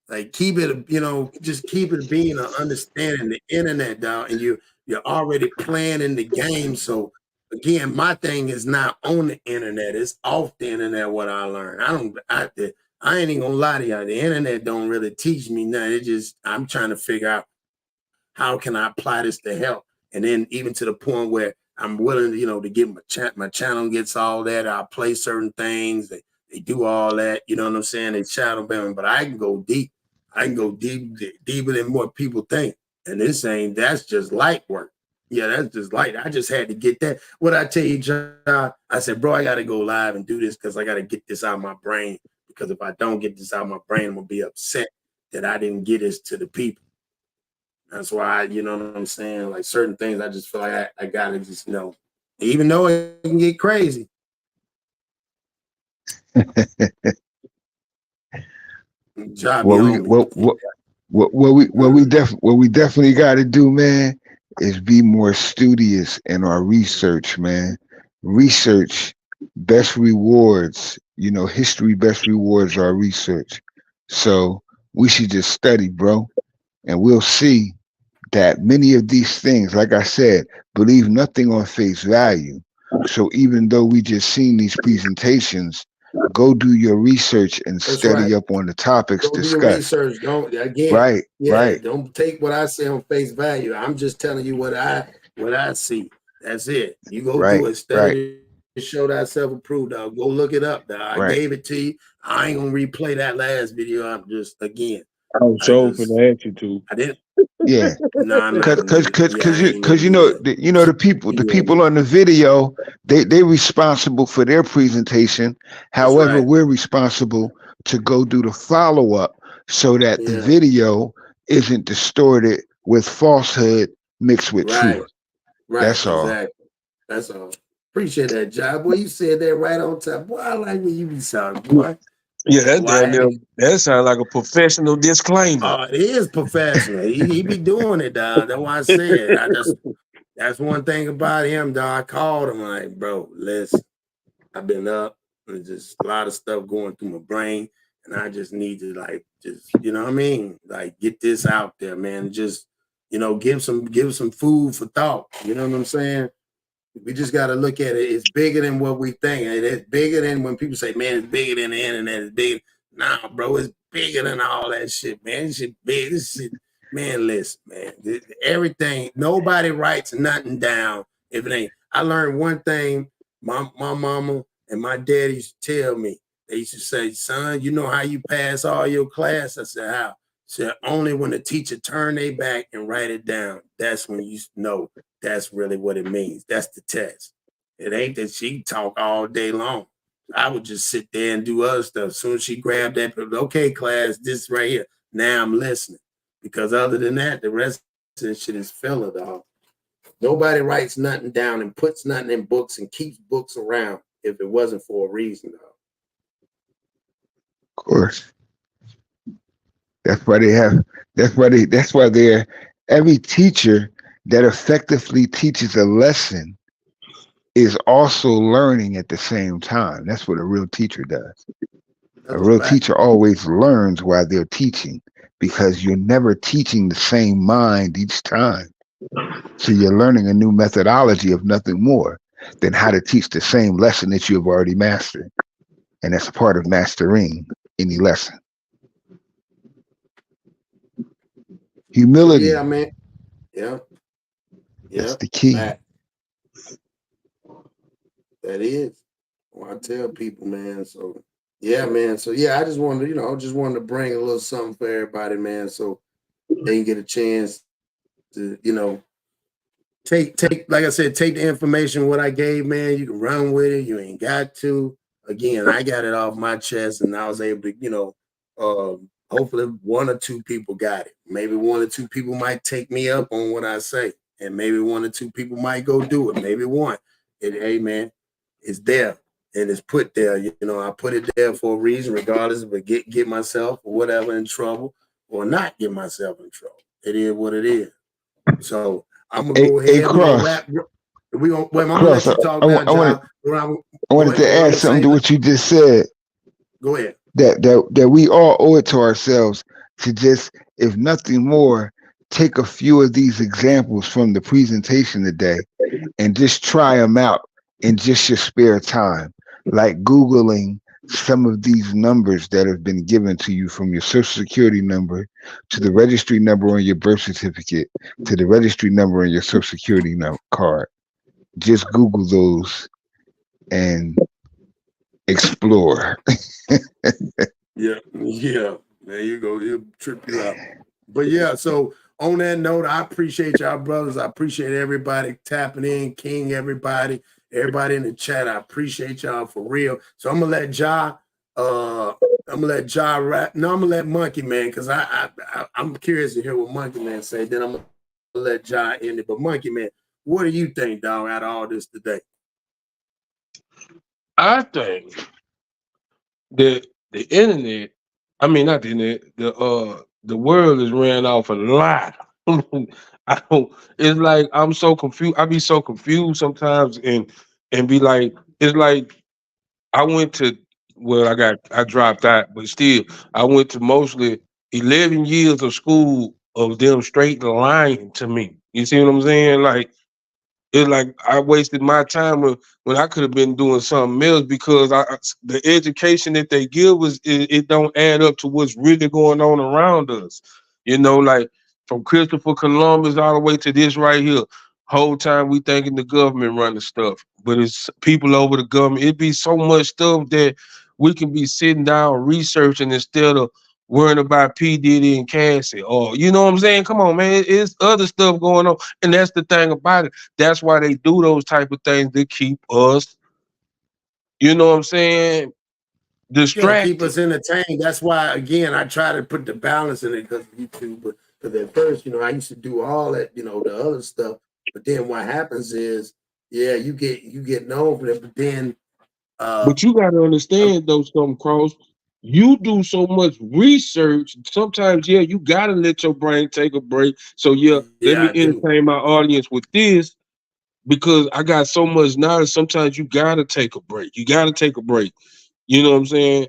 Like keep it, just keep it being an understanding the internet, dog. And you're already playing in the game. So again, my thing is not on the internet, it's off the internet. What I learned. I ain't even gonna lie to y'all. The internet don't really teach me nothing. I'm trying to figure out how can I apply this to help. And then even to the point where I'm willing, to get my channel gets all that. I'll play certain things. They do all that. You know what I'm saying? They shadow ban, but I can go deep. I can go deeper than what people think. And that's just light work. Yeah, that's just light. I just had to get that. What I tell you, John, I said, bro, I got to go live and do this because I got to get this out of my brain. Because if I don't get this out of my brain, I'm going to be upset that I didn't get this to the people. That's why, you know what I'm saying? Like certain things, I just feel like I got to just, even though it can get crazy. What we definitely got to do, man, is be more studious in our research, man. Research best rewards, history best rewards our research. So we should just study, bro. And we'll see that many of these things, like I said, believe nothing on face value. So even though we just seen these presentations, go do your research and study up on the topics discussed. Research. Right. Don't take what I say on face value. I'm just telling you what I see. That's it. You go do it. Study. Show thyself approved, dog. Go look it up, dog. I gave it to you. I ain't gonna replay that last video. I'm just again. I'm so finna ask you to. I didn't. Yeah, nah, because you know the people on the video they responsible for their presentation. However, we're responsible to go do the follow up so that the video isn't distorted with falsehood mixed with truth. Right. That's all. Exactly. That's all. Appreciate that, job. Boy, you said that right on top. Boy, I like when you be sounding, boy. Yeah, that sounds like a professional disclaimer. It is professional. he be doing it, dog. That's why I said. That's one thing about him, dog. I called him like, bro, listen, I've been up. There's just a lot of stuff going through my brain, and I just need to you know what I mean? Like get this out there, man. Just, give some food for thought. You know what I'm saying? We just got to look at it. It's bigger than what we think. It's bigger than when people say, man, it's bigger than the internet. It's bigger. Nah, bro, it's bigger than all that shit, man. This shit big. This shit, man, listen, man. Everything, nobody writes nothing down if it ain't. I learned one thing my mama and my dad used to tell me. They used to say, son, you know how you pass all your class? I said, how? Said, only when the teacher turn their back and write it down. That's when you know that's really what it means. That's the test. It ain't that she talk all day long. I would just sit there and do other stuff. As soon as she grabbed that, okay, class, this right here. Now I'm listening. Because other than that, the rest of the shit is filler, dog. Nobody writes nothing down and puts nothing in books and keeps books around if it wasn't for a reason, dog. Of course. That's why they're every teacher that effectively teaches a lesson is also learning at the same time. That's what a real teacher does. A real teacher always learns while they're teaching because you're never teaching the same mind each time. So you're learning a new methodology of nothing more than how to teach the same lesson that you have already mastered. And that's a part of mastering any lesson. Humility. Yeah, man. Yeah. That's the key. That is. Well, I tell people, man. So yeah, man. So yeah, I just wanted to bring a little something for everybody, man. So they can get a chance to, take, like I said, take the information what I gave, man. You can run with it. You ain't got to. Again, I got it off my chest, and I was able to, hopefully one or two people got it. Maybe one or two people might take me up on what I say, and maybe one or two people might go do it. Maybe one. Hey, man, it's there and it's put there. I put it there for a reason, regardless of get myself or whatever in trouble or not get myself in trouble. It is what it is. So I'm gonna go ahead. I'm gonna let you talk now, John. I wanted to add something to what you just said. Go ahead. That we all owe it to ourselves to just, if nothing more, take a few of these examples from the presentation today and just try them out in just your spare time, like Googling some of these numbers that have been given to you, from your social security number to the registry number on your birth certificate to the registry number on your social security card. Just Google those and explore. Yeah. There you go. He'll trip you out. But yeah, so on that note, I appreciate y'all, brothers. I appreciate everybody tapping in, King, everybody in the chat. I appreciate y'all for real. So I'm gonna let Ja rap. No, I'm gonna let Monkey Man, because I'm curious to hear what Monkey Man say. Then I'm gonna let Ja end it. But Monkey Man, what do you think, dog, out of all this today? I think that the internet, I mean not the internet, the world has ran off a lot. It's like I'm so confused. I be so confused sometimes and be like, it's like I went to, I dropped out, but still I went to mostly 11 years of school of them straight lying to me. You see what I'm saying? Like, it's like I wasted my time when I could have been doing something else, because the education that they give us, it don't add up to what's really going on around us. Like from Christopher Columbus all the way to this right here. Whole time we thinking the government running stuff, but it's people over the government. It be so much stuff that we can be sitting down researching instead of worrying about P. Diddy and Cassie, or you know what I'm saying? Come on, man. It's other stuff going on. And that's the thing about it. That's why they do those type of things to keep us, you know what I'm saying, distracted. Keep us entertained. That's why, again, I try to put the balance in it because of YouTube. But because at first, I used to do all that, the other stuff. But then what happens is, you get known for that. But then, but you got to understand, though, Storm Cross, you do so much research. Sometimes, you got to let your brain take a break. So, let me entertain my audience with this because I got so much knowledge. Sometimes you got to take a break. You got to take a break. You know what I'm saying?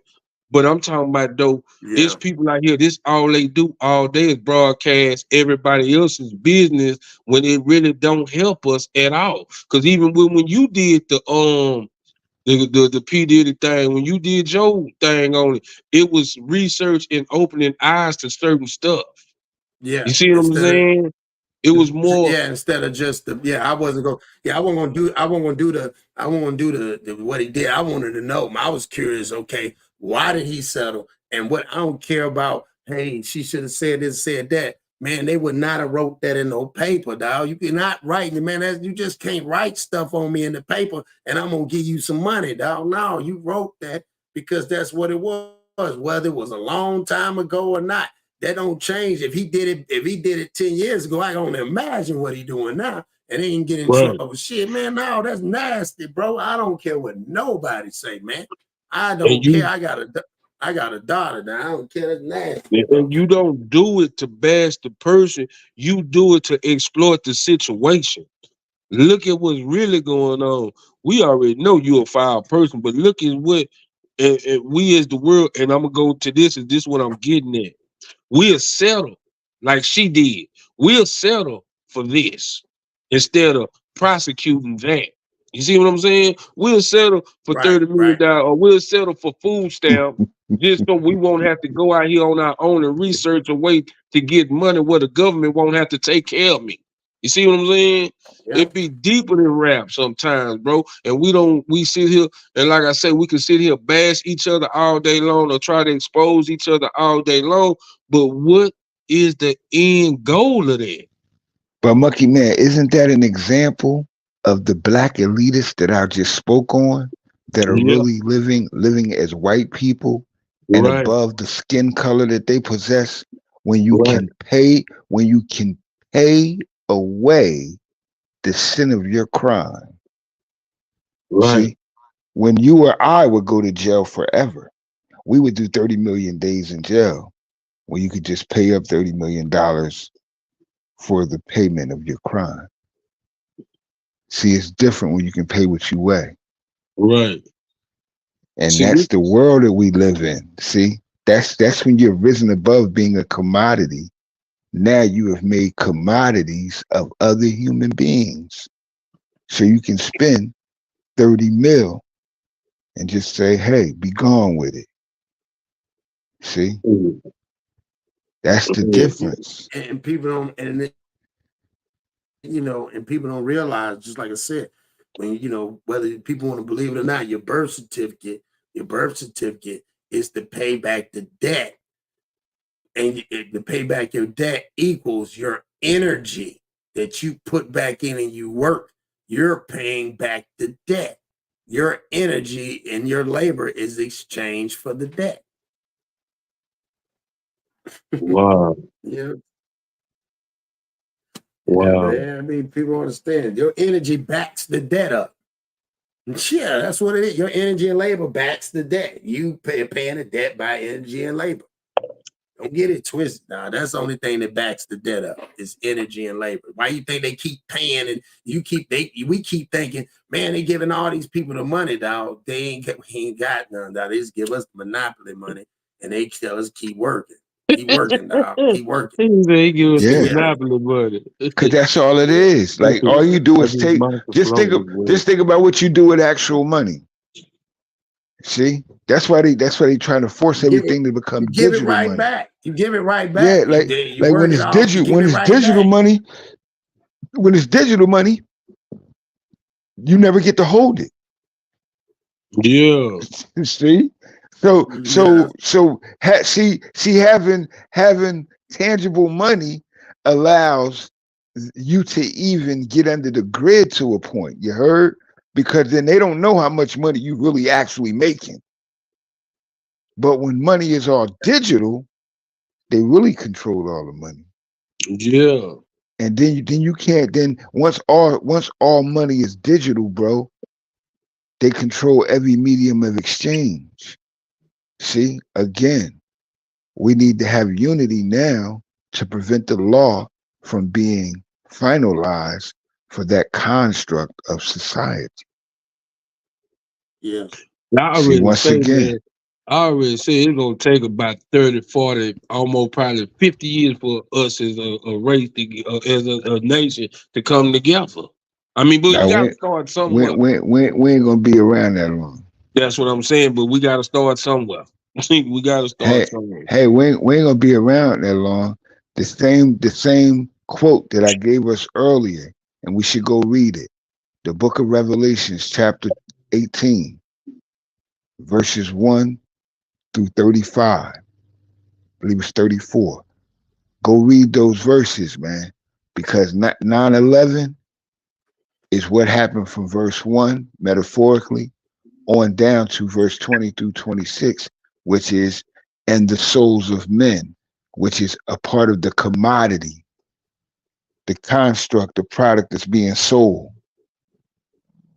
But I'm talking about, though, it's people out here, this all they do all day is broadcast everybody else's business when it really don't help us at all. Because even when you did the P. Diddy thing, when you did your thing on it, it was research and opening eyes to certain stuff. Yeah. You see what I'm saying? It was more. Yeah, instead of just I wasn't gonna do the what he did. I wanted to know. I was curious, okay, why did he settle? And what I don't care about, hey, she should have said this, said that. Man, they would not have wrote that in no paper, dog. You cannot write it, man. You just can't write stuff on me in the paper and I'm gonna give you some money, dog. No, you wrote that because that's what it was, whether it was a long time ago or not. That don't change. If he did it 10 years ago, I don't imagine what he doing now. And he ain't getting in trouble. Shit, man, no, that's nasty, bro. I don't care what nobody say, man. I don't care. I got a daughter now. I don't care. That's nasty. And you don't do it to bash the person. You do it to exploit the situation. Look at what's really going on. We already know you're a foul person, but look at what we as the world, and I'm going to go to this, and this is what I'm getting at. We'll settle like she did. We'll settle for this instead of prosecuting that. You see what I'm saying? We'll settle for $30 million, or we'll settle for food stamp just so we won't have to go out here on our own and research a way to get money where the government won't have to take care of me. You see what I'm saying? Yeah. It be deeper than rap sometimes, bro. And we sit here, and like I said, we can sit here, bash each other all day long or try to expose each other all day long. But what is the end goal of that? But Mucky Man, isn't that an example of the black elitists that I just spoke on that are really living as white people and above the skin color that they possess? When you can pay away the sin of your crime. See, when you or I would go to jail forever, we would do 30 million days in jail, where you could just pay up $30 million for the payment of your crime. See, it's different when you can pay what you weigh. Right. And that's the world that we live in. See, that's when you're risen above being a commodity. Now you have made commodities of other human beings. So you can spend 30 mil and just say, hey, be gone with it. See? That's the difference. And people don't, and people don't realize, just like I said, when, whether people want to believe it or not, your birth certificate is to pay back the debt. And to pay back your debt equals your energy that you put back in and you work. You're paying back the debt. Your energy and your labor is exchanged for the debt. Wow. Yeah. Wow. Yeah, I mean, people understand. Your energy backs the debt up. Yeah, that's what it is. Your energy and labor backs the debt. You paying the debt by energy and labor. Don't get it twisted. Now, that's the only thing that backs the debt up is energy and labor. Why you think they keep paying and we keep thinking, man, they giving all these people the money, dog. We ain't got none, dog. They just give us the monopoly money and they tell us keep working. Keep working, dog. Keep working. They give us the monopoly money. Because that's all it is. Like all you do is just think about what you do with actual money. See, that's why they trying to force everything to become digital. Give it right money. back. You give it right back. Yeah, like when it's digital money, when it's digital money, you never get to hold it. Yeah. See, See, having tangible money allows you to even get under the grid to a point. You heard? Because then they don't know how much money you really actually making. But when money is all digital, they really control all the money. Yeah. And then you can't. Then once all money is digital, bro, they control every medium of exchange. See, again, we need to have unity now to prevent the law from being finalized for that construct of society. Yeah. See, once again, I already said it's gonna take about 30, 40, almost probably 50 years for us as a race, as a nation, to come together. I mean, but we gotta start somewhere. We ain't gonna be around that long. That's what I'm saying, but we gotta start somewhere. We gotta start somewhere. Hey, we ain't gonna be around that long. The same quote that I gave us earlier, and we should go read it. The book of Revelations, chapter 18, verses 1 through 35. I believe it's 34. Go read those verses, man, because 9/11 is what happened from verse 1, metaphorically, on down to verse 20 through 26, which is, and the souls of men, which is a part of the commodity, the construct, the product that's being sold.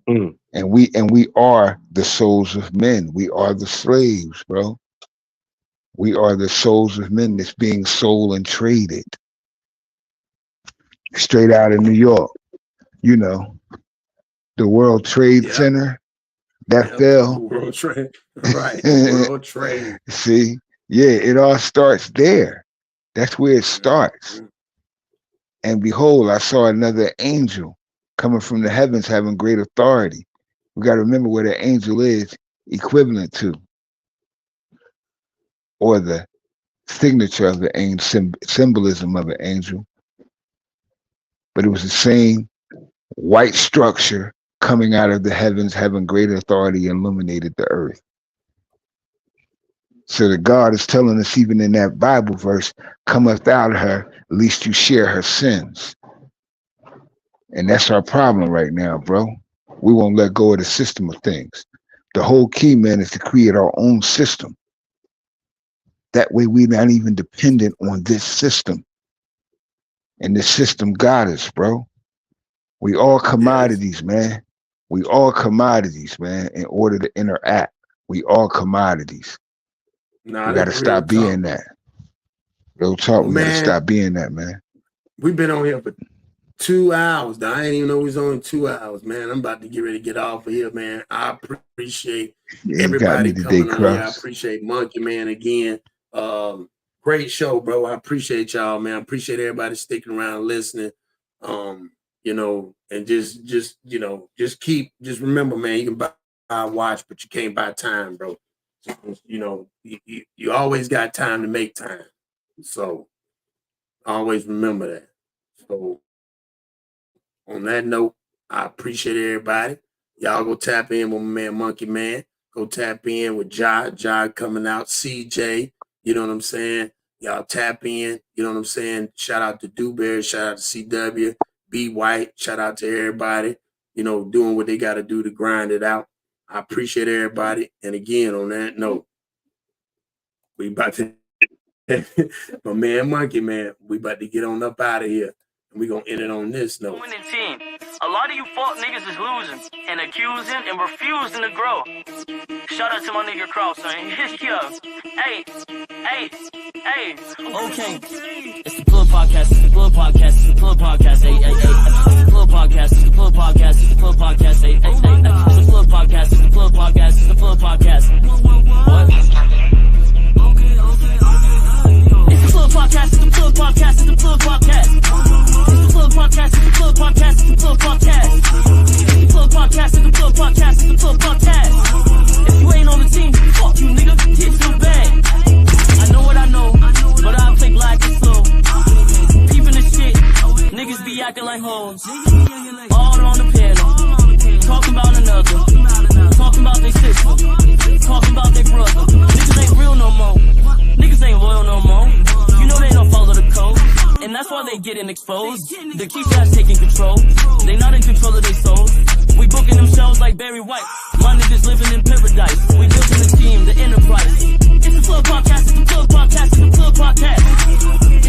Mm. And we are the souls of men. We are the slaves, bro. We are the souls of men that's being sold and traded. Straight out of New York. You know, the World Trade Center, that fell. World Trade, right. World Trade. See, yeah, it all starts there. That's where it starts. And behold, I saw another angel coming from the heavens having great authority. We got to remember what an angel is equivalent to, or the signature of the angel, symbolism of an angel. But it was the same white structure coming out of the heavens, having greater authority, illuminated the earth. So that God is telling us, even in that Bible verse, cometh out of her, lest you share her sins. And that's our problem right now, bro. We won't let go of the system of things. The whole key, man, is to create our own system. That way we're not even dependent on this system. And this system got us, bro. We all commodities, man. We all commodities, man, in order to interact. We all commodities. Nah, we got to stop being that. Real talk, we got to stop being that, man. We've been on here for 2 hours. I didn't even know it was only 2 hours, man. I'm about to get ready to get off of here, man. I appreciate everybody coming on here. I appreciate Monkey Man again. Great show, bro. I appreciate y'all, man. I appreciate everybody sticking around and listening. You know, and just remember, man, you can buy a watch, but you can't buy time, bro. You know, you always got time to make time. So always remember that. So on that note, I appreciate everybody. Y'all go tap in with my man Monkey Man. Go tap in with Jod coming out, CJ. You know what I'm saying? Y'all tap in. You know what I'm saying? Shout out to Dewberry. Shout out to CW. B White. Shout out to everybody, you know, doing what they got to do to grind it out. I appreciate everybody. And again, on that note, we about to, my man Monkey Man, we about to get on up out of here. And we going to end it on this note. Winning team. A lot of you fuck niggas is losing and accusing and refusing to grow. Shout out to my nigga Cross, man. Yeah. Hey. Okay. It's the Plug Podcast. It's the Plug Podcast. It's the Plug Podcast. Hey. It's the Plug Podcast. It's the Plug Podcast. It's the Plug Podcast. Hey. It's the Plug Podcast. It's the Plug Podcast. It's the Plug Podcast. What? It's the Plug Podcast. It's the Plug Podcast. It's the Plug Podcast. It's the Plug Podcast. It's the Plug Podcast. It's the Plug Podcast. It's the Plug Podcast. It's the Plug Podcast. It's the Plug Podcast. If you ain't on the team, fuck you, nigga. Get your bag. I know what I know, but I'll take like it slow. Peeping the shit, niggas be acting like hoes. All on the piano, talking about another, talking about their sister, talking about their brother. ain't loyal no more. You know they don't follow the code, and that's why they getting exposed. The Keysha's taking control. They not in control of their souls. We booking them shows like Barry White. My niggas living in paradise. We building the team, the enterprise. It's the Plug Podcast, it's the Plug Podcast, it's the Plug Podcast.